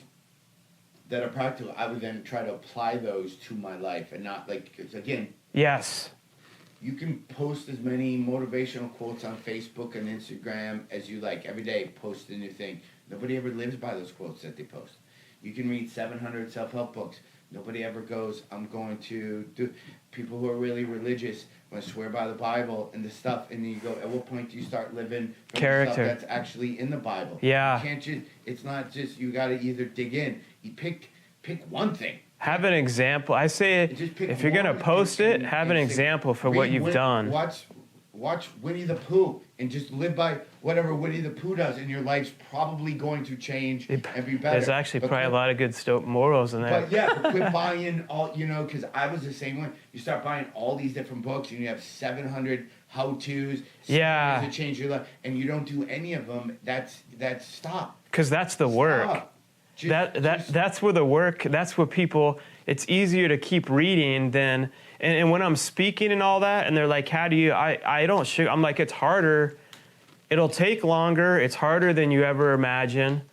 S3: that are practical, I would then try to apply those to my life and not like, because again.
S2: Yes.
S3: You can post as many motivational quotes on Facebook and Instagram as you like. Every day, post a new thing. Nobody ever lives by those quotes that they post. You can read 700 self-help books. Nobody ever goes, I'm going to do... People who are really religious want to swear by the Bible and the stuff, and then you go, at what point do you start living from the stuff that's actually in the Bible?
S2: Yeah.
S3: You can't just... It's not just... You got to either dig in. You pick one thing.
S2: Have an example. I say if you're going to post it, have an example for what you've done.
S3: Watch Winnie the Pooh and just live by whatever Winnie the Pooh does, and your life's probably going to change and be better.
S2: There's actually probably a lot of good morals in there.
S3: But quit buying all, because I was the same way. You start buying all these different books, and you have 700 how-tos, to change your life, and you don't do any of them. That's stop.
S2: Because that's the work. That's where the work. That's what people. It's easier to keep reading than. And when I'm speaking and all that, and they're like, how do you, I don't, I'm like, it's harder. It'll take longer. It's harder than you ever imagine.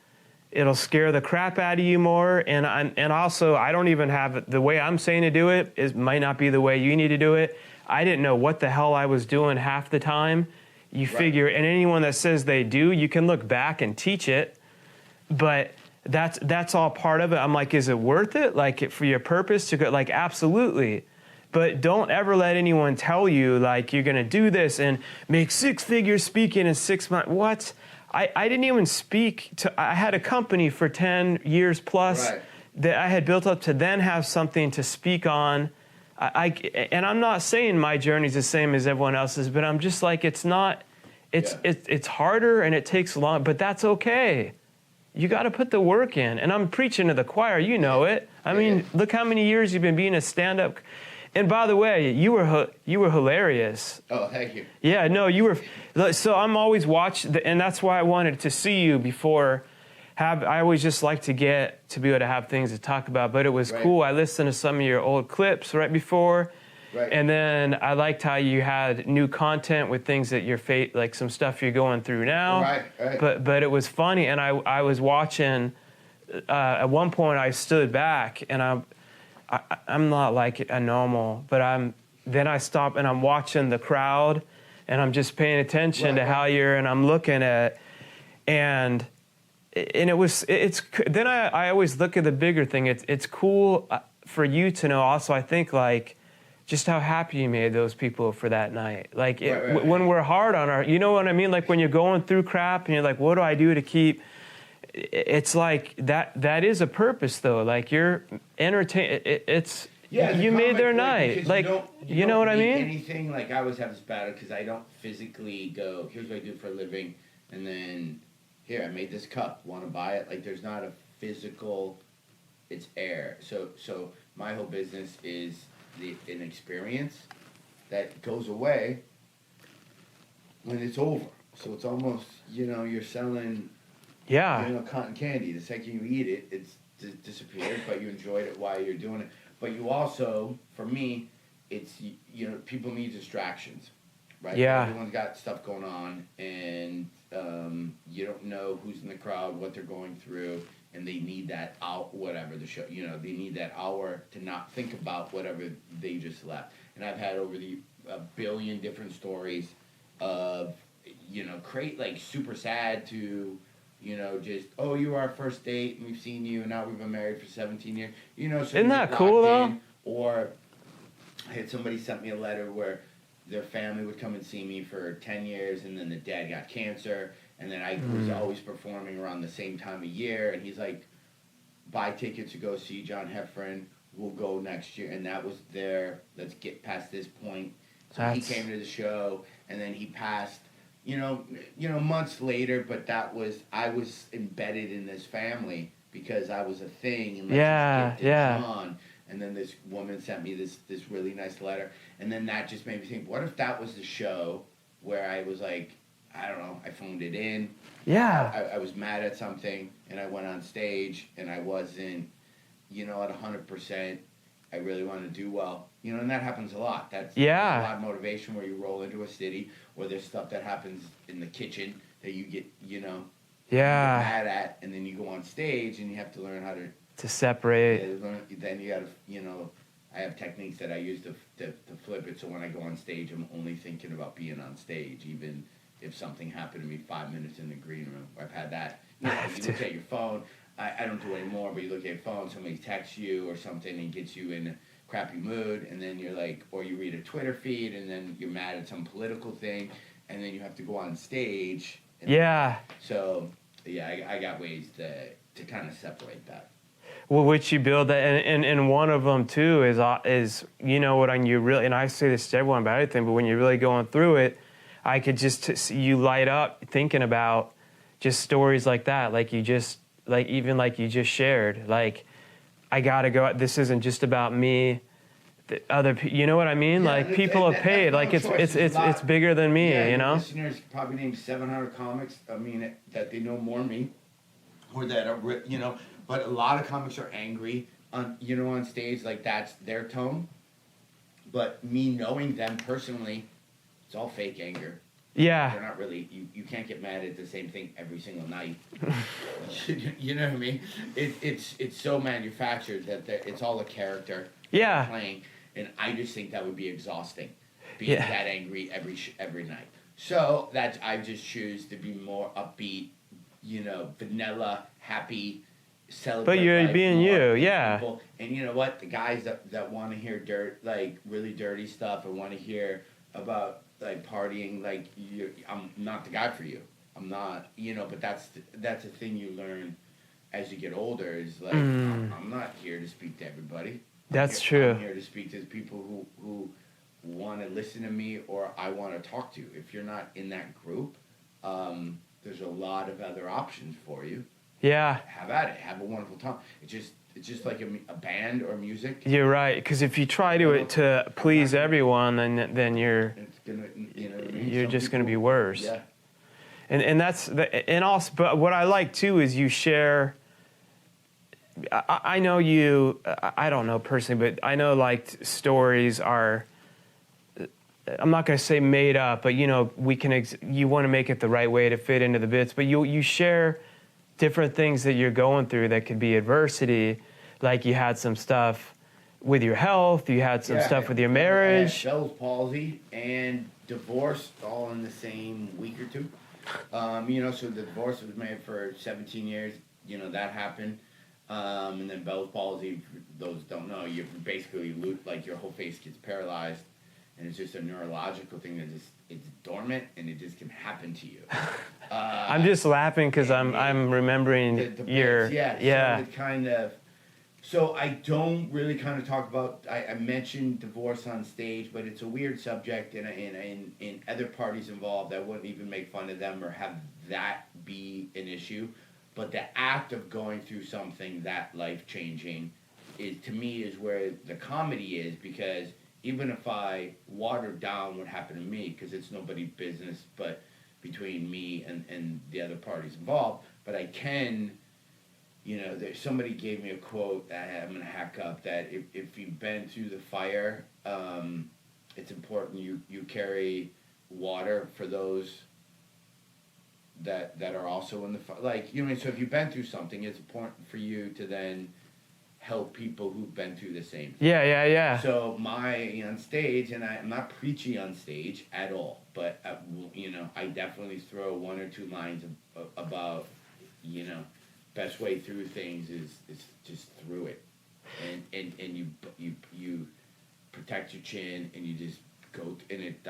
S2: It'll scare the crap out of you more. And also, I don't even have, the way I'm saying to do it might not be the way you need to do it. I didn't know what the hell I was doing half the time. You figure, and anyone that says they do, you can look back and teach it. But that's all part of it. I'm like, is it worth it? Like, for your purpose to go, like, absolutely. But don't ever let anyone tell you like you're gonna do this and make 6 figures speaking in 6 months. What? I didn't even speak to, I had a company for 10 years plus that I had built up to then have something to speak on. And I'm not saying my journey's the same as everyone else's, but I'm just like, it's not, it's harder and it takes long, but that's okay. You got to put the work in. And I'm preaching to the choir, you know it. I mean, look how many years you've been being a stand-up. And by the way, you were hilarious.
S3: Oh, thank you.
S2: Yeah, no, you were. So I'm always watching, and that's why I wanted to see you before. I always just like to get to be able to have things to talk about. But it was cool. I listened to some of your old clips right before. And then I liked how you had new content with things that like some stuff you're going through now. But it was funny, and I was watching. At one point, I stood back, and I'm not like a normal, but then I stop and I'm watching the crowd, and I'm just paying attention to how and I'm looking at, and then I always look at the bigger thing. It's cool for you to know also, I think, like, just how happy you made those people for that night. Like, when we're hard on you know what I mean? Like, when you're going through crap and you're like, what do I do to keep, it's like, that is a purpose, though. Like, you're entertaining, you made their night. Like, you know what I mean?
S3: Anything, like, I always have this battle because I don't physically go, here's what I do for a living, and then, here, I made this cup, want to buy it? Like, there's not a physical, it's air. So my whole business is an experience that goes away when it's over. So it's almost, you're selling, cotton candy. The second you eat it, it's disappeared, but you enjoyed it while you're doing it. But you also, for me, it's, people need distractions, right?
S2: Yeah.
S3: Everyone's got stuff going on, and you don't know who's in the crowd, what they're going through, and they need that whatever the show, they need that hour to not think about whatever they just left. And I've had over a billion different stories of, create like super sad to, just, oh, you were our first date and we've seen you and now we've been married for 17 years. So
S2: isn't that cool though?
S3: Or I had somebody sent me a letter where their family would come and see me for 10 years and then the dad got cancer. And then I was always performing around the same time of year. And he's like, buy tickets to go see John Heffron. We'll go next year. And that was let's get past this point. So he came to the show, and then he passed, months later. But I was embedded in this family because I was a thing. And on. And then this woman sent me this really nice letter. And then that just made me think, what if that was the show where I was like, I don't know, I phoned it in. I was mad at something, and I went on stage, and I wasn't, at 100%. I really wanted to do well. And that happens a lot. That's a lot of motivation where you roll into a city, or there's stuff that happens in the kitchen that you get, you get mad at, and then you go on stage, and you have to learn how to
S2: separate.
S3: Then you got to, I have techniques that I use to flip it, so when I go on stage, I'm only thinking about being on stage, even if something happened to me 5 minutes in the green room. I've had that. You look at your phone. I don't do it anymore, but you look at your phone, somebody texts you or something and gets you in a crappy mood, and then you're like, or you read a Twitter feed, and then you're mad at some political thing, and then you have to go on stage. So, I got ways to kind of separate that.
S2: Well, which you build that, and one of them too is when you really, and I say this to everyone about everything, but when you're really going through it, I could just see you light up thinking about just stories like that, like you just shared. Like, I gotta go. This isn't just about me. The other, you know what I mean? Like, people have paid. Like, it's bigger than me.
S3: Listeners probably named 700 comics. I mean, that they know more than me, or that are But a lot of comics are angry on on stage. Like, that's their tone. But me knowing them personally, it's all fake anger.
S2: Yeah.
S3: They're not really, you can't get mad at the same thing every single night. You know what I mean? It's so manufactured that it's all a character playing. And I just think that would be exhausting, being that angry every night. So I just choose to be more upbeat, vanilla, happy, celebrate.
S2: But you're
S3: life
S2: being
S3: more
S2: you, yeah.
S3: people. And you know what? The guys that want to hear really dirty stuff, and want to hear about like partying, like I'm not the guy for you. I'm not, but that's the thing you learn as you get older is like, I'm not here to speak to everybody.
S2: That's true.
S3: I'm here to speak to people who want to listen to me or I want to talk to. If you're not in that group, there's a lot of other options for you.
S2: Yeah.
S3: Have at it. Have a wonderful time. It's just like a band or music.
S2: You're right, because if you try to please everyone, then you're you're just going to be worse.
S3: Yeah.
S2: And and also, but what I like too is you share. I know you. I don't know personally, but I know like stories are. I'm not going to say made up, but we can. You want to make it the right way to fit into the bits, but you share different things that you're going through that could be adversity. Like you had some stuff with your health, you had some stuff with your marriage.
S3: Bell's palsy and divorce all in the same week or two. So the divorce was made for 17 years. That happened. And then Bell's palsy, for those don't know, you basically like your whole face gets paralyzed. And it's just a neurological thing that it's dormant and it just can happen to you.
S2: I'm just laughing because I'm remembering
S3: the
S2: your
S3: So it kind of. So I don't really kind of talk about. I mentioned divorce on stage, but it's a weird subject, and in other parties involved, I wouldn't even make fun of them or have that be an issue. But the act of going through something that life changing to me is where the comedy is, because even if I watered down what happened to me, because it's nobody's business but between me and the other parties involved, but I can, somebody gave me a quote that I'm going to hack up, that if you've been through the fire, it's important you carry water for those that are also in the fire. So if you've been through something, it's important for you to then help people who've been through the same thing.
S2: Yeah.
S3: So on stage, and I'm not preachy on stage at all, but I definitely throw one or two lines about, best way through things is just through it, and you protect your chin, and you just go, and it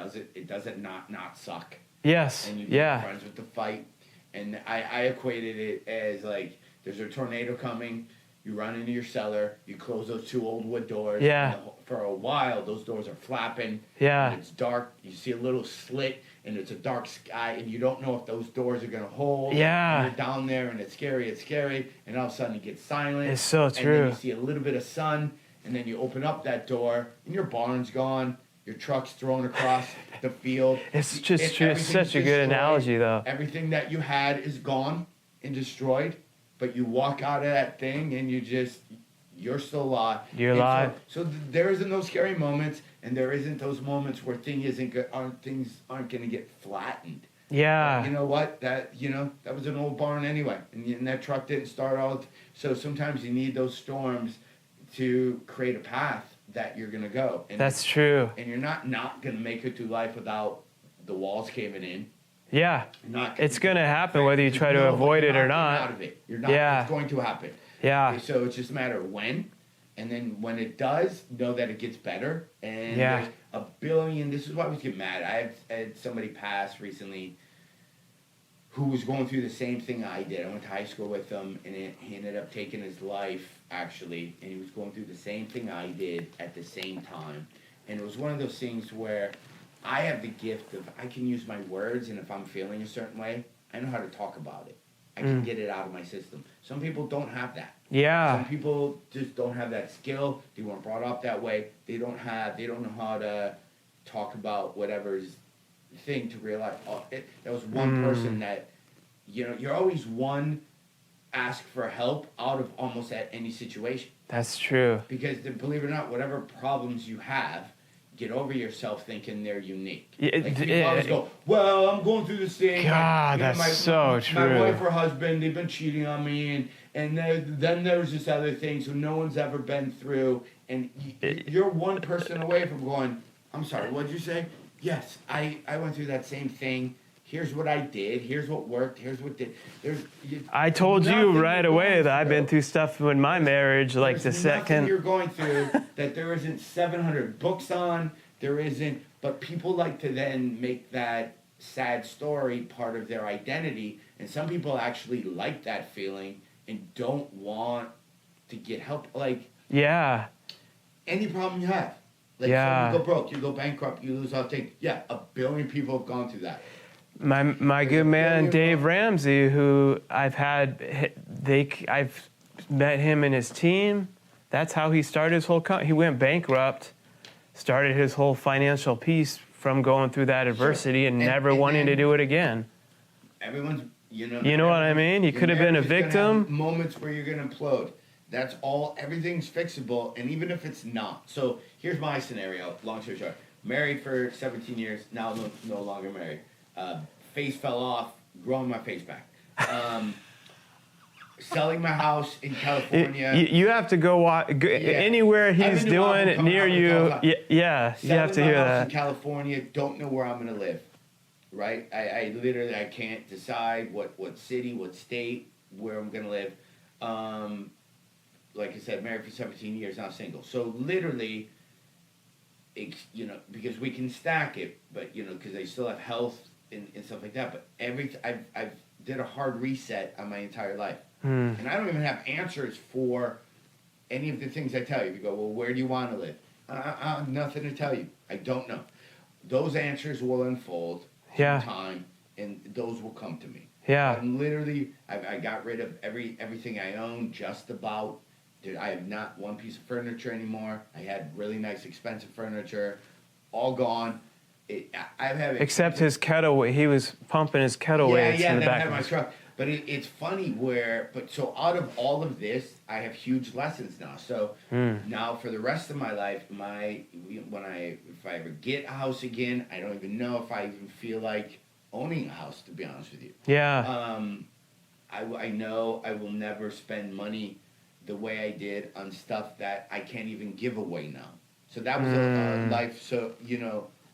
S3: doesn't not suck.
S2: Yes.
S3: And you get friends with the fight, and I equated it as like there's a tornado coming. You run into your cellar, you close those two old wood doors.
S2: Yeah.
S3: And for a while, those doors are flapping.
S2: Yeah.
S3: And it's dark. You see a little slit, and it's a dark sky, and you don't know if those doors are going to hold.
S2: Yeah.
S3: And you're down there, and it's scary, and all of a sudden it gets silent.
S2: It's so true.
S3: And then you see a little bit of sun, and then you open up that door, and your barn's gone. Your truck's thrown across the field.
S2: It's just true. It's such a good analogy, though.
S3: Everything that you had is gone and destroyed. But you walk out of that thing and you're still alive.
S2: You're alive.
S3: So there isn't those scary moments, and there isn't those moments where things aren't going to get flattened.
S2: Yeah.
S3: You know what? That was an old barn anyway, and that truck didn't start all. So sometimes you need those storms to create a path that you're going to go. And
S2: that's true.
S3: And you're not going to make it through life without the walls caving in.
S2: Yeah, it's going to happen whether you try to avoid it or not.
S3: Out of it. You're not. Yeah. It's going to happen.
S2: Yeah.
S3: So it's just a matter of when, and then when it does, know that it gets better. And there's a billion. This is why I always get mad. I had somebody pass recently who was going through the same thing I did. I went to high school with him, and he ended up taking his life, actually, and he was going through the same thing I did at the same time. And it was one of those things where I have the gift of, I can use my words, and if I'm feeling a certain way, I know how to talk about it. I can get it out of my system. Some people don't have that.
S2: Yeah.
S3: Some people just don't have that skill. They weren't brought up that way. They don't know how to talk about whatever's thing to realize. That was one person that, you're always one ask for help out of almost at any situation.
S2: That's true.
S3: Because believe it or not, whatever problems you have, get over yourself thinking they're unique. People always go, well, I'm going through this thing.
S2: God, that's so true.
S3: My wife or husband, they've been cheating on me, and then there's this other thing, so no one's ever been through, and you're one person away from going, I'm sorry, what'd you say? Yes, I went through that same thing. Here's what I did. Here's what worked. Here's what did.
S2: I told you
S3: nothing
S2: right
S3: you're
S2: away
S3: going
S2: that I've been
S3: through.
S2: through stuff in my marriage, like the
S3: There's nothing
S2: second.
S3: you're going through that there isn't 700 books on. There isn't. But people like to then make that sad story part of their identity, and some people actually like that feeling and don't want to get help. Like
S2: Yeah.
S3: any problem you have. Like,
S2: Yeah.
S3: so you go broke, you go bankrupt, you lose all things. Yeah, 1 billion people have gone through that.
S2: My good man Dave Ramsey, who I've met him and his team. That's how he started his whole company. He went bankrupt, started his whole financial piece from going through that adversity and never wanting to do it again.
S3: Everyone's,
S2: You know what I mean? You could have been a victim.
S3: Moments where you're gonna implode. That's all. Everything's fixable, and even if it's not. So here's my scenario. Long story short, married for 17 years. Now no longer married. Face fell off. Growing my face back. Selling my house in California.
S2: You have to go anywhere he's doing it near you. Yeah, you have to hear
S3: house
S2: that.
S3: in California, don't know where I'm gonna live. Right? I literally I can't decide what city, what state, where I'm gonna live. Like I said, married for 17 years, now single. So literally, because we can stack it, but because I still have health and stuff like that. But I've did a hard reset on my entire life. And I don't even have answers for any of the things I tell you. You go, well, where do you want to live? I have nothing to tell you. I don't know. Those answers will unfold through time, and those will come to me.
S2: Yeah.
S3: I'm literally, I got rid of everything I own, just about. Dude, I have not one piece of furniture anymore. I had really nice, expensive furniture, all gone.
S2: Except his kettle, he was pumping his kettle weights in the back of
S3: my truck. But it's funny so out of all of this, I have huge lessons now. So now for the rest of my life, if I ever get a house again, I don't even know if I even feel like owning a house, to be honest with you.
S2: Yeah.
S3: I know I will never spend money the way I did on stuff that I can't even give away now. So that was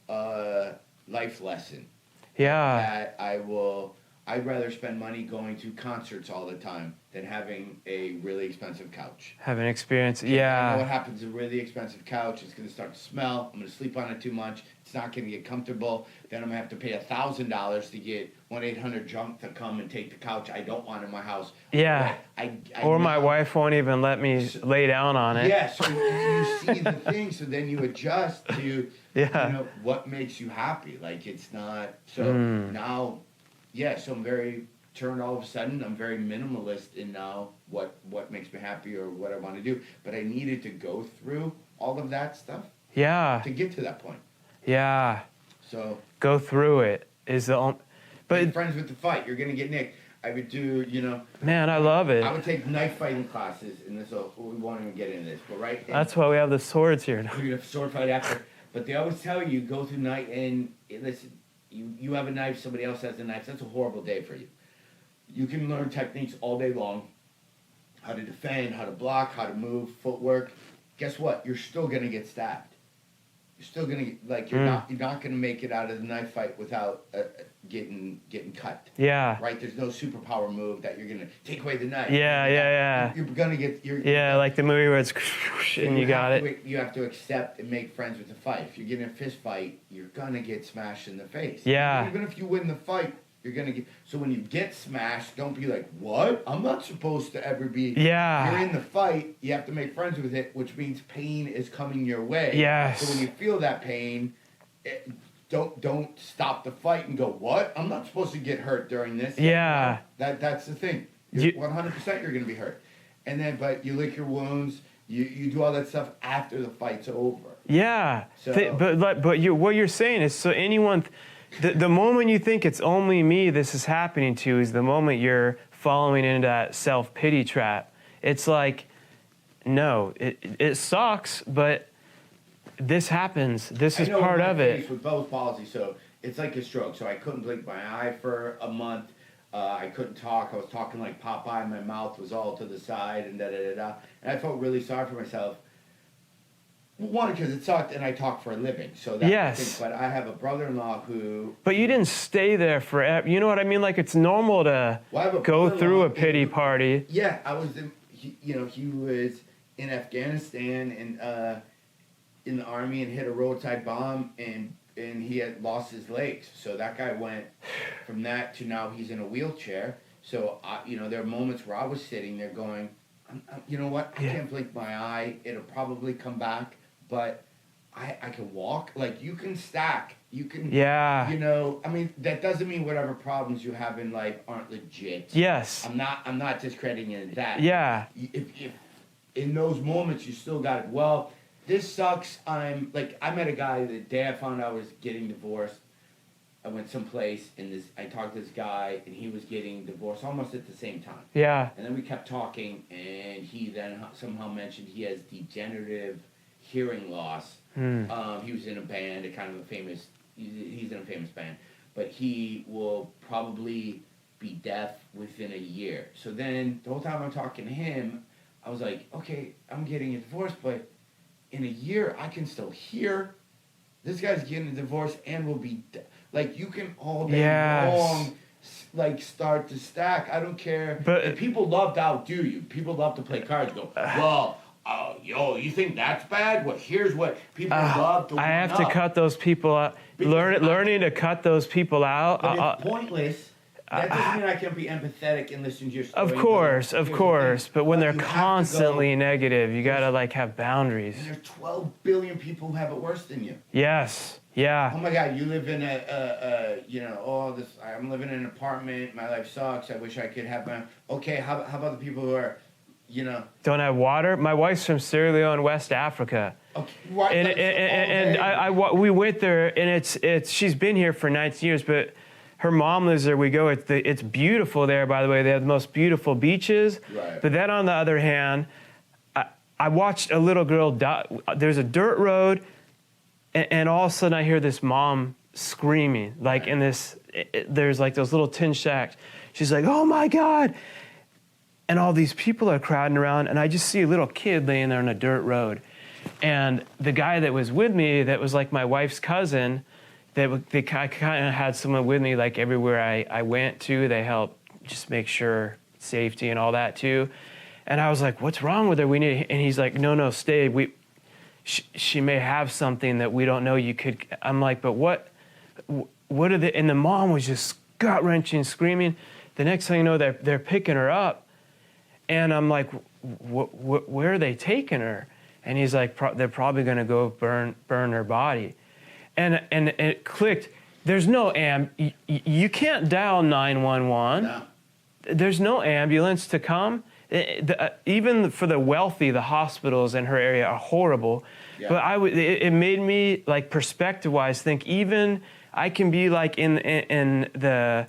S3: a life lesson.
S2: Yeah.
S3: That I'd rather spend money going to concerts all the time than having a really expensive couch.
S2: Have an experience,
S3: I know what
S2: yeah.
S3: happens to a really expensive couch. It's going to start to smell. I'm going to sleep on it too much. It's not going to get comfortable. Then I'm going to have to pay $1,000 to get 1-800-JUNK to come and take the couch I don't want in my house.
S2: Yeah. Or my wife won't even let me lay down on it.
S3: Yeah, so you see the thing, so then you adjust to what makes you happy. Like, it's not, so now, so I'm very turned all of a sudden. I'm very minimalist in now what makes me happy or what I want to do. But I needed to go through all of that stuff to get to that point.
S2: Yeah.
S3: So
S2: go through it is the only. But
S3: friends with the fight, you're gonna get nicked. I would do,
S2: Man, I love it.
S3: I would take knife fighting classes, and we won't even get into this, but right.
S2: That's why we have the swords here.
S3: We're gonna have sword fight after. But they always tell you go through night and listen. You have a knife, somebody else has a knife. That's a horrible day for you. You can learn techniques all day long, how to defend, how to block, how to move, footwork. Guess what? You're still gonna get stabbed. You're still gonna you're not gonna make it out of the knife fight without getting cut.
S2: Yeah.
S3: Right. There's no superpower move that you're gonna take away the knife.
S2: Yeah.
S3: You're gonna get.
S2: Like the movie where it's and you got it.
S3: You have to accept and make friends with the fight. If you're getting a fist fight, you're gonna get smashed in the face.
S2: Yeah.
S3: Even if you win the fight, you're gonna get. So when you get smashed, don't be like, "What? I'm not supposed to ever be."
S2: Yeah.
S3: You're in the fight. You have to make friends with it, which means pain is coming your way.
S2: Yes.
S3: So when you feel that pain, don't stop the fight and go, "What? I'm not supposed to get hurt during this."
S2: Yeah.
S3: That's the thing. 100% you're gonna be hurt. And then, but you lick your wounds. You do all that stuff after the fight's over.
S2: Yeah.
S3: So,
S2: but what you're saying is so anyone. The moment you think it's only me this is happening to is the moment you're following into that self-pity trap. It's like, no, it sucks, but this happens. This is part of it.
S3: With Bell's palsy, so it's like a stroke. So I couldn't blink my eye for a month. I couldn't talk. I was talking like Popeye. My mouth was all to the side and da-da-da-da. And I felt really sorry for myself. One, because it sucked, and I talk for a living, so that's
S2: Yes.
S3: the thing. But I have a brother-in-law who.
S2: But you didn't stay there forever. You know what I mean? Like, it's normal to
S3: Well, I have a
S2: go through a
S3: brother-in-law
S2: pity
S3: who-
S2: party.
S3: Yeah, I was in. He was in Afghanistan and in the army and hit a roadside bomb and he had lost his legs. So that guy went from that to now he's in a wheelchair. So there are moments where I was sitting there going, you know what? I can't blink my eye. It'll probably come back, but I can walk. Like, you can stack. You can.
S2: Yeah.
S3: I mean, that doesn't mean whatever problems you have in life aren't legit.
S2: Yes.
S3: I'm not discrediting that.
S2: Yeah.
S3: If in those moments you still got it. Well, this sucks. I met a guy the day I found out I was getting divorced. I went someplace and I talked to this guy and he was getting divorced almost at the same time.
S2: Yeah.
S3: And then we kept talking and he then somehow mentioned he has degenerative hearing loss. He was in a band, he's in a famous band, but he will probably be deaf within a year. So then the whole time I'm talking to him, I was like, okay, I'm getting a divorce, but in a year I can still hear. This guy's getting a divorce and will be like, you can all day long start to stack. I don't care.
S2: But
S3: and people love to outdo you. People love to play cards. Go, well, you think that's bad? Well, here's what people love to.
S2: I have to cut those people out. Learning to cut those people out.
S3: But it's pointless. That doesn't mean I can't be empathetic and listen to your story.
S2: Of course. But when they're constantly negative, you gotta have boundaries.
S3: And there's 12 billion people who have it worse than you.
S2: Yes. Yeah.
S3: Oh my God, you live in I'm living in an apartment. My life sucks. I wish I could have my. Okay, how about the people who are,
S2: Don't have water. My wife's from Sierra Leone, West Africa.
S3: Okay, right.
S2: We went there, and it's she's been here for 19 years, but her mom lives there. We go. It's beautiful there, by the way. They have the most beautiful beaches.
S3: Right.
S2: But then on the other hand, I watched a little girl die. There's a dirt road, and all of a sudden I hear this mom screaming, in this. There's those little tin shacks. She's like, "Oh my God!" And all these people are crowding around, and I just see a little kid laying there on a dirt road. And the guy that was with me, that was my wife's cousin, they kind of had someone with me everywhere I went to. They helped just make sure safety and all that too. And I was like, "What's wrong with her? We need." And he's like, "No, stay. She may have something that we don't know. You could." I'm like, "But what are they?" And the mom was just gut wrenching, screaming. The next thing you know, they're picking her up. And I'm like, where are they taking her? And he's like, they're probably going to go burn her body. And it clicked. There's no you can't dial 911.
S3: No.
S2: There's no ambulance to come. Even for the wealthy, the hospitals in her area are horrible. Yeah. But it made me perspective-wise think even I can be in the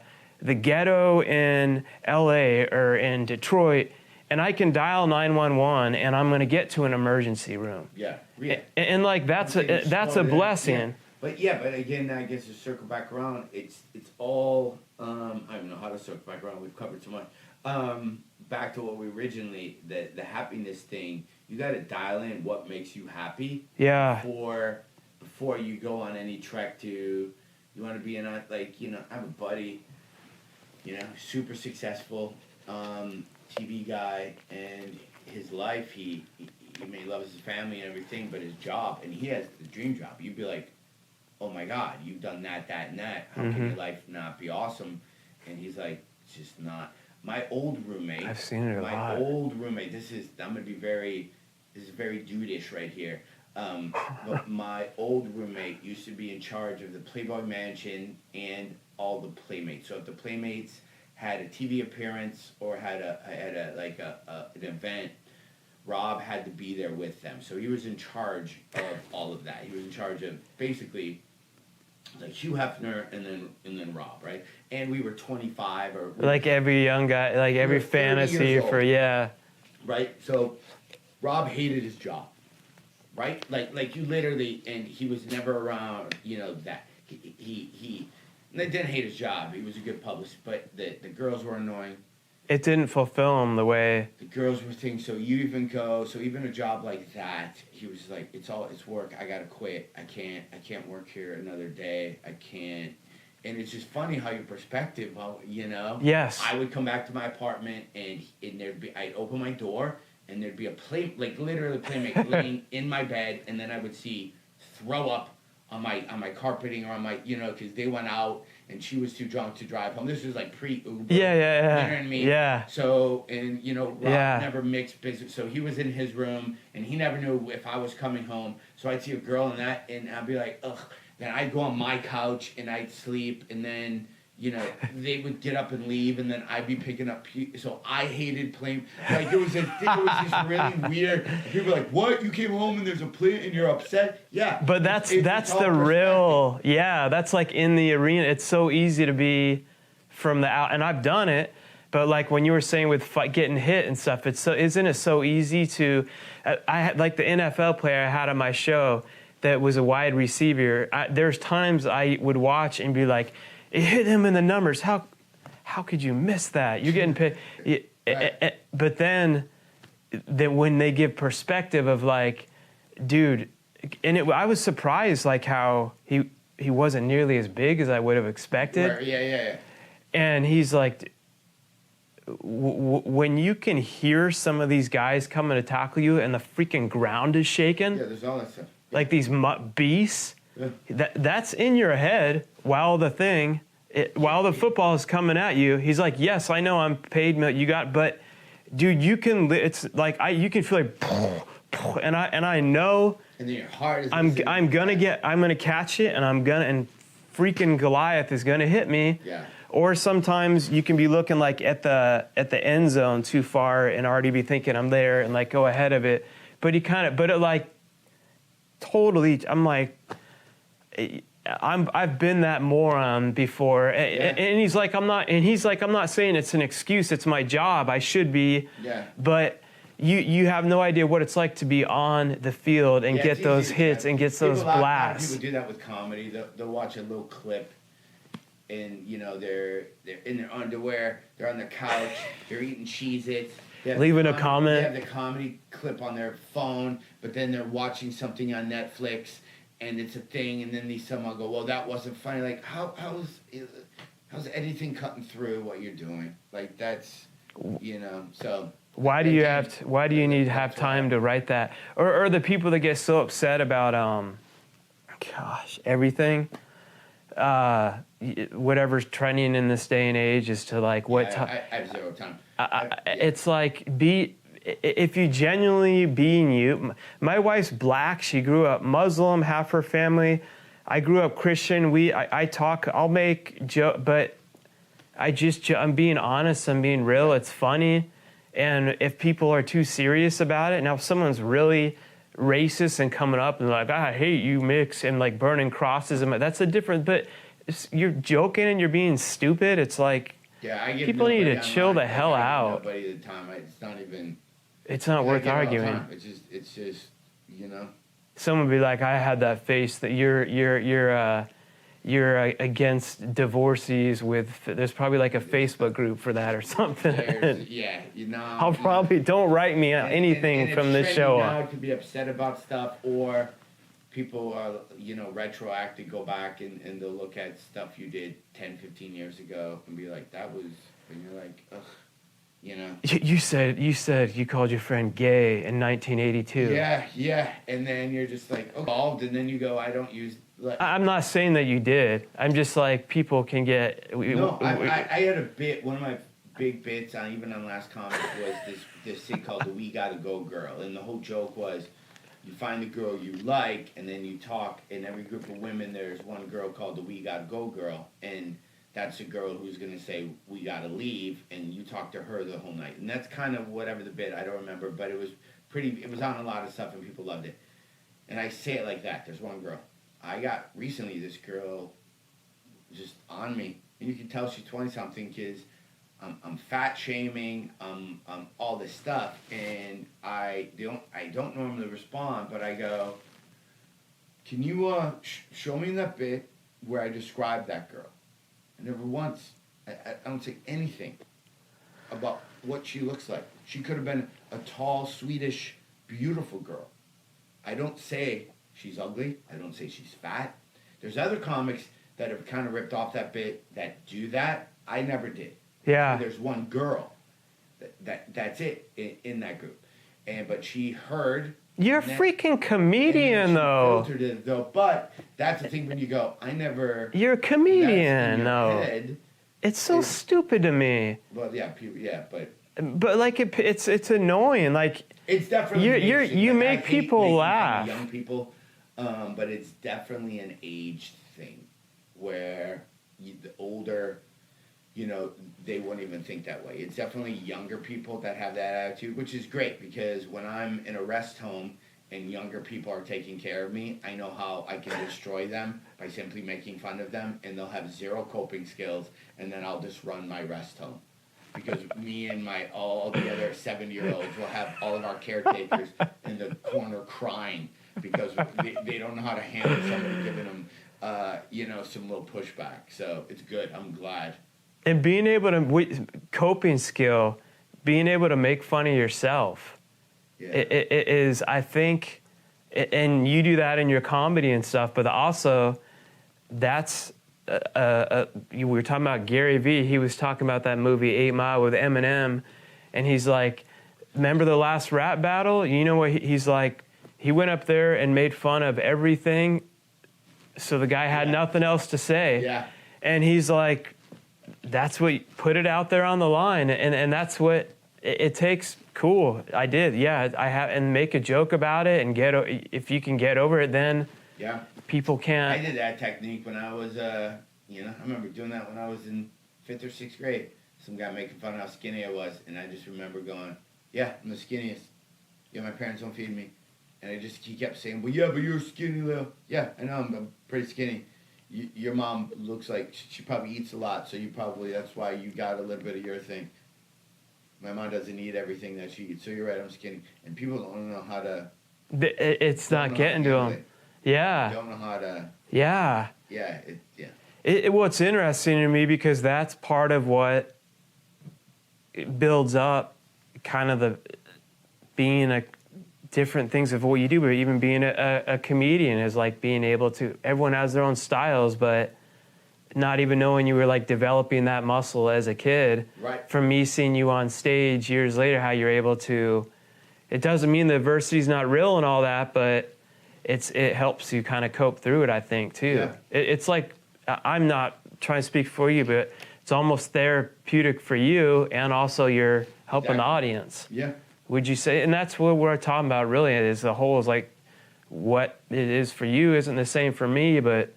S2: ghetto in LA or in Detroit, and I can dial 911 and I'm going to get to an emergency room.
S3: Yeah.
S2: And that's a blessing.
S3: Yeah. But again, I guess to circle back around, it's all I don't know how to circle back around. We've covered so much. Back to what we originally, the happiness thing. You got to dial in what makes you happy.
S2: Yeah.
S3: Before you go on any trek to, you want to be in I have a buddy, super successful. TV guy, and his life, he loves his family and everything, but his job, and he has the dream job. You'd be like, oh my God, you've done that, and that. How can your life not be awesome? And he's like, it's just not. My old roommate.
S2: I've seen it a lot.
S3: My old roommate. This is very dude-ish right here. But my old roommate used to be in charge of the Playboy Mansion and all the Playmates. So if the Playmates had a TV appearance or had an event, Rob had to be there with them. So he was in charge of all of that. He was in charge of basically Hugh Hefner and then Rob, right? And we were 25 or
S2: every young guy, every fantasy for
S3: right. So Rob hated his job, right? You literally, and he was never around. That he didn't hate his job. He was a good publicist, but the girls were annoying.
S2: It didn't fulfill him the way.
S3: The girls were thinking, so even a job like that, he was like, it's work. I gotta quit. I can't work here another day. I can't. And it's just funny how your perspective,
S2: Yes.
S3: I would come back to my apartment and I'd open my door and there'd be literally a playmate laying in my bed, and then I would see throw up on my carpeting or on my, because they went out and she was too drunk to drive home. This was like pre-Uber.
S2: Yeah.
S3: You know what I mean?
S2: Yeah.
S3: So, and Rob never mixed business. So he was in his room and he never knew if I was coming home. So I'd see a girl in that and I'd be like, ugh. Then I'd go on my couch and I'd sleep, and then, they would get up and leave, and then I'd be picking up. So I hated playing. Like, it was this really weird. People were like, what? You came home and there's a play and you're upset? Yeah.
S2: But that's the real, that's like in the arena. It's so easy to be from the out, and I've done it. But like when you were saying with getting hit and stuff, isn't it so easy to, I had like the NFL player I had on my show that was a wide receiver. There's times I would watch and be like, it hit him in the numbers. How could you miss that? You're getting paid. Right. But then when they give perspective of like, dude, and I was surprised like how he wasn't nearly as big as I would have expected.
S3: Right. Yeah.
S2: And he's like, when you can hear some of these guys coming to tackle you and the freaking ground is shaking.
S3: Yeah, there's all that stuff.
S2: Like these beasts, that's in your head while the football is coming at you. He's like, yes, I know I'm paid, but dude, it's like, you can feel like, and I know,
S3: and then your heart is,
S2: I'm gonna catch it, and freaking Goliath is gonna hit me.
S3: Yeah.
S2: Or sometimes you can be looking like at the end zone too far and already be thinking I'm there and like go ahead of it. But totally, I'm like, I've been that moron before, and he's like, I'm not saying it's an excuse. It's my job. I should be.
S3: Yeah.
S2: But you have no idea what it's like to be on the field and get those hits and get those blasts.
S3: People do that with comedy. They'll watch a little clip, and they're in their underwear. They're on their couch. They're eating Cheez-Its.
S2: Leaving a comment.
S3: They have the comedy clip on their phone, but then they're watching something on Netflix, and it's a thing, and then someone go, well, that wasn't funny. Like, how's anything cutting through what you're doing? Like, that's, so.
S2: Why do you need to have time to write that? Or the people that get so upset about, everything. Whatever's trending in this day and age is to like what
S3: I have zero time.
S2: It's like if you genuinely being you. My wife's black. She grew up Muslim, half her family. I grew up Christian. I talk. I'll make joke, but I'm being honest. I'm being real. It's funny, and if people are too serious about it, now if someone's really racist and coming up and like, I hate you, mix, and like burning crosses, and that's a different. But you're joking and you're being stupid. It's like, people need to chill the hell out.
S3: Nobody at the time. It's not even.
S2: It's not worth arguing.
S3: It's just.
S2: Someone would be like, I had that face that you're against divorcees with. There's probably like a Facebook group for that or something. I'll probably don't write me anything from this show.
S3: Now to be upset about stuff, or people are retroactive, go back and they'll look at stuff you did 10, 15 years ago and be like, that was, and you're like, ugh.
S2: You said you called your friend gay in 1982.
S3: Yeah, and then you're just like involved, and then you go, I don't use.
S2: I'm not saying that you did. I'm just like, people can get.
S3: I had a bit. One of my big bits even on Last Comic was this thing called the "We Gotta Go Girl," and the whole joke was, you find the girl you like, and then you talk. In every group of women, there's one girl called the "We Gotta Go Girl," and that's a girl who's going to say, we got to leave, and you talk to her the whole night. And that's kind of whatever the bit, I don't remember, but it was on a lot of stuff, and people loved it. And I say it like that. There's one girl. I got recently this girl just on me, and you can tell she's 20-something because I'm fat shaming, all this stuff, and I don't normally respond, but I go, can you show me that bit where I describe that girl? I never once. I don't say anything. about what she looks like. She could have been a tall, Swedish, beautiful girl. I don't say she's ugly. I don't say she's fat. There's other comics that have kind of ripped off that bit that do that. I never did.
S2: Yeah.
S3: So there's one girl that's it in that group. But she heard.
S2: You're a freaking comedian, though.
S3: Filtered it, though. But that's the thing when you go, I never.
S2: You're a comedian, though.
S3: Head,
S2: it's so stupid to me.
S3: Well, yeah, people, yeah, but
S2: like it's annoying. Like
S3: it's definitely
S2: you make people laugh.
S3: Young people, but it's definitely an age thing where the older, they wouldn't even think that way. It's definitely younger people that have that attitude, which is great because when I'm in a rest home and younger people are taking care of me, I know how I can destroy them by simply making fun of them, and they'll have zero coping skills, and then I'll just run my rest home. Because me and all the other 70-year-olds will have all of our caretakers in the corner crying because they don't know how to handle somebody giving them, some little pushback. So it's good. I'm glad.
S2: And being able to, coping skill, being able to make fun of yourself, it is, I think, and you do that in your comedy and stuff, but also that's, we were talking about Gary Vee. He was talking about that movie 8 Mile with Eminem, and he's like, remember the last rap battle? You know what? He's like, he went up there and made fun of everything, so the guy had nothing else to say.
S3: Yeah.
S2: And he's like, that's what, put it out there on the line, and that's what it takes. Cool, I did, I have, and make a joke about it, and if you can get over it, then people can't.
S3: I did that technique when I was, I remember doing that when I was in 5th or 6th grade. Some guy making fun of how skinny I was, and I just remember going, I'm the skinniest. My parents don't feed me. And he kept saying, well, but you're skinny, Lil. Yeah, I know, I'm pretty skinny. Your mom looks like she probably eats a lot, so that's why you got a little bit of your thing. My mom doesn't eat everything that she eats, so you're right, I'm skinny. And people don't know how to...
S2: It's not getting to them. Yeah.
S3: They don't know how to...
S2: Yeah.
S3: Yeah,
S2: what's interesting to me, because that's part of what builds up kind of the being different things of what you do, but even being a comedian is like being able to... Everyone has their own styles, but... not even knowing you were like developing that muscle as a kid.
S3: Right.
S2: From me seeing you on stage years later, how you're able to, it doesn't mean the adversity's not real and all that, but it helps you kind of cope through it, I think, too. Yeah. It's like, I'm not trying to speak for you, but it's almost therapeutic for you, and also you're helping the audience.
S3: Yeah.
S2: Would you say, and that's what we're talking about really, is the whole is like, what it is for you isn't the same for me, but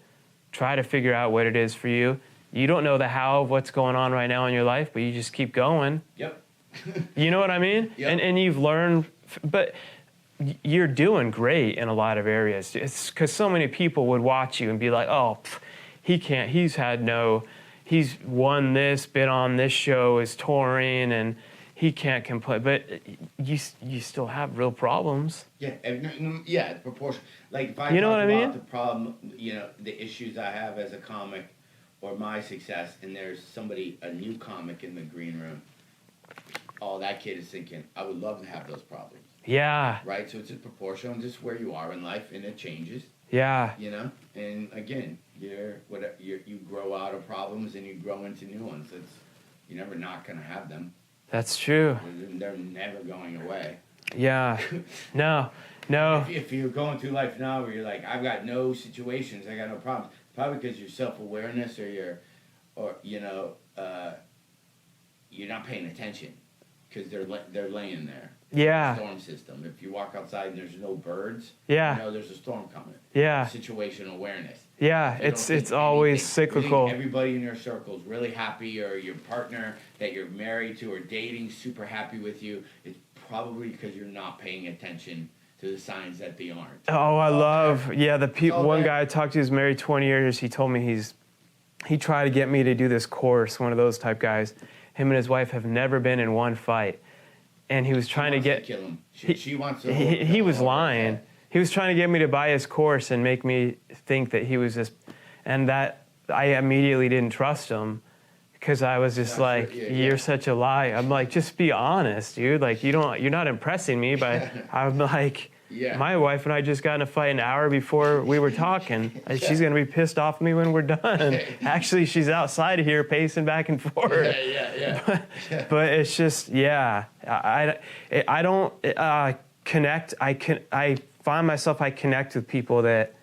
S2: try to figure out what it is for you. You don't know the how of what's going on right now in your life, but you just keep going.
S3: Yep.
S2: You know what I mean?
S3: Yep.
S2: And you've learned, but you're doing great in a lot of areas. It's because so many people would watch you and be like, oh, he can't, he's won this, been on this show, is touring, and he can't complain. But you still have real problems.
S3: Yeah, proportion. Like if I
S2: talk
S3: about the problem, the issues I have as a comic, or my success, and there's a new comic in the green room, that kid is thinking, I would love to have those problems.
S2: Yeah.
S3: Right? So it's a proportion on just where you are in life, and it changes.
S2: Yeah.
S3: And again, you grow out of problems and you grow into new ones. You're never not going to have them.
S2: That's true.
S3: They're never going away.
S2: Yeah. No.
S3: If you're going through life now where you're like, I've got no situations, I got no problems, probably because your self-awareness or you're not paying attention because they're laying there.
S2: Yeah.
S3: Storm system. If you walk outside and there's no birds, there's a storm coming.
S2: Yeah.
S3: Situational awareness.
S2: Yeah, it's always cyclical.
S3: Everybody in your circle is really happy, or your partner that you're married to or dating super happy with you. It's probably because you're not paying attention to the signs that they aren't.
S2: Oh, I love, the people. One guy I talked to who's married 20 years. He told me he tried to get me to do this course. One of those type guys. Him and his wife have never been in one fight, and he was trying to get.
S3: Kill him. She wants to.
S2: He was lying. He was trying to get me to buy his course and make me think that he was just, and that I immediately didn't trust him because I was just like, you're such a lie. I'm like, just be honest, dude. Like, you're not impressing me, but I'm like, my wife and I just got in a fight an hour before we were talking. She's going to be pissed off at me when we're done. Actually, she's outside of here pacing back and forth. But it's just, I don't connect. I find myself, I connect with people that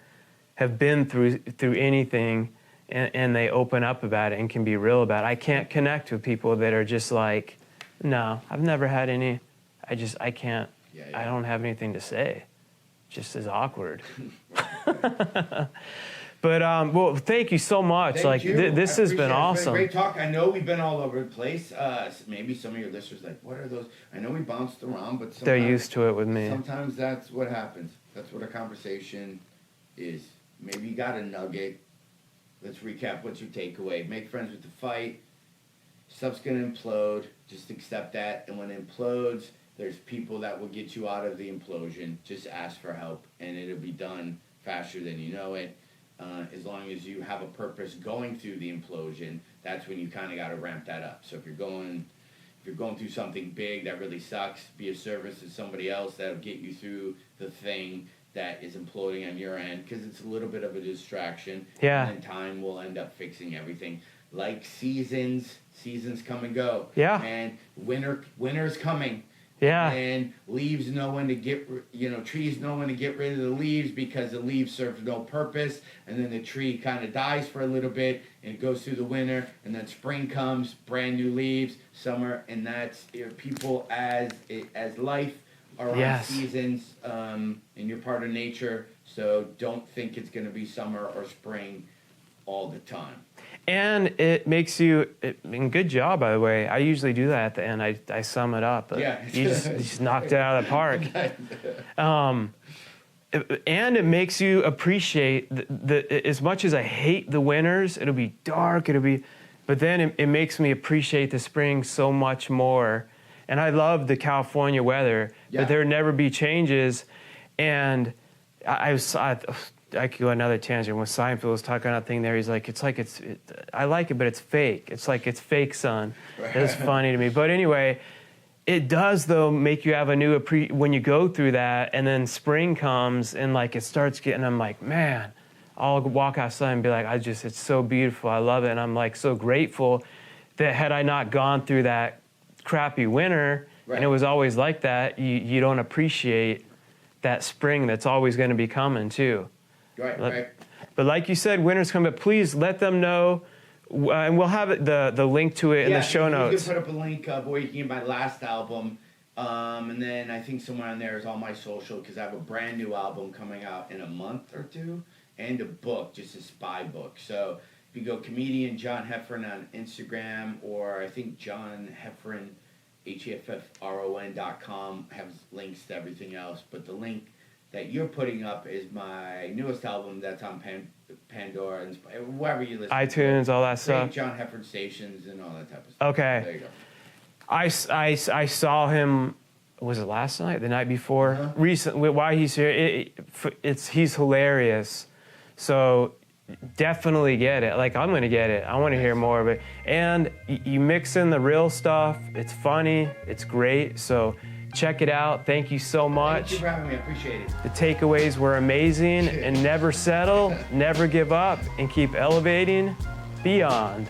S2: have been through anything, and they open up about it and can be real about it. I can't connect with people that are just like, no, I've never had any. I can't. I don't have anything to say. Just as awkward. But well, thank you so much.
S3: Thank you.
S2: This has been awesome.
S3: It's been a great talk. I know we've been all over the place. Maybe some of your listeners are like, what are those? I know we bounced around, but
S2: they're used to it with me.
S3: Sometimes that's what happens. That's what a conversation is. Maybe you got a nugget. Let's recap. What's your takeaway? Make friends with the fight. Stuff's gonna implode. Just accept that. And when it implodes, there's people that will get you out of the implosion. Just ask for help, and it'll be done faster than you know it. As long as you have a purpose going through the implosion, that's when you kind of got to ramp that up. So if you're going through something big that really sucks, be of service to somebody else. That'll get you through the thing that is imploding on your end, because it's a little bit of a distraction.
S2: Yeah.
S3: And then time will end up fixing everything. Like seasons come and go.
S2: Yeah.
S3: And winter's coming.
S2: Yeah.
S3: And leaves know when to trees know when to get rid of the leaves, because the leaves serve no purpose. And then the tree kind of dies for a little bit, and it goes through the winter, and then spring comes, brand new leaves, summer, and that's people as life are on seasons, and you're part of nature. So don't think it's going to be summer or spring all the time.
S2: And it makes you, and good job, by the way. I usually do that at the end. I sum it up. But you just knocked it out of the park. And it makes you appreciate as much as I hate the winters, it'll be dark, but then it makes me appreciate the spring so much more. And I love the California weather, but there never be changes. And I could go another tangent. When Seinfeld was talking about that thing there, he's like, I like it, but it's fake. It's like it's fake sun. It's funny to me. But anyway, it does, though, make you have a new when you go through that, and then spring comes, and like it starts getting, I'm like, man, I'll walk outside and be like, it's so beautiful. I love it. And I'm like so grateful that had I not gone through that crappy winter, and it was always like that, you don't appreciate that spring that's always going to be coming, too.
S3: Right.
S2: But like you said, winter's coming. But please let them know, and we'll have the link to it in the show notes.
S3: You can put up a link of where you can get my last album, and then I think somewhere on there is all my social, because I have a brand new album coming out in a month or two, and a book, just a spy book. So if you go comedian John Heffron on Instagram, or I think John Heffron, HEFFRON.com, has links to everything else. But the link that you're putting up is my newest album that's on Pandora and wherever you listen.
S2: iTunes, all that stuff.
S3: John Heffron stations and all that type of stuff.
S2: Okay.
S3: There you go.
S2: I saw him. Was it last night? The night before? Recently. Why he's here? He's hilarious. So definitely get it. Like, I'm gonna get it. I want to hear more of it. And you mix in the real stuff. It's funny. It's great. So check it out. Thank you so much.
S3: Thank you for having me. I appreciate it.
S2: The takeaways were amazing. And never settle, never give up, and keep elevating beyond.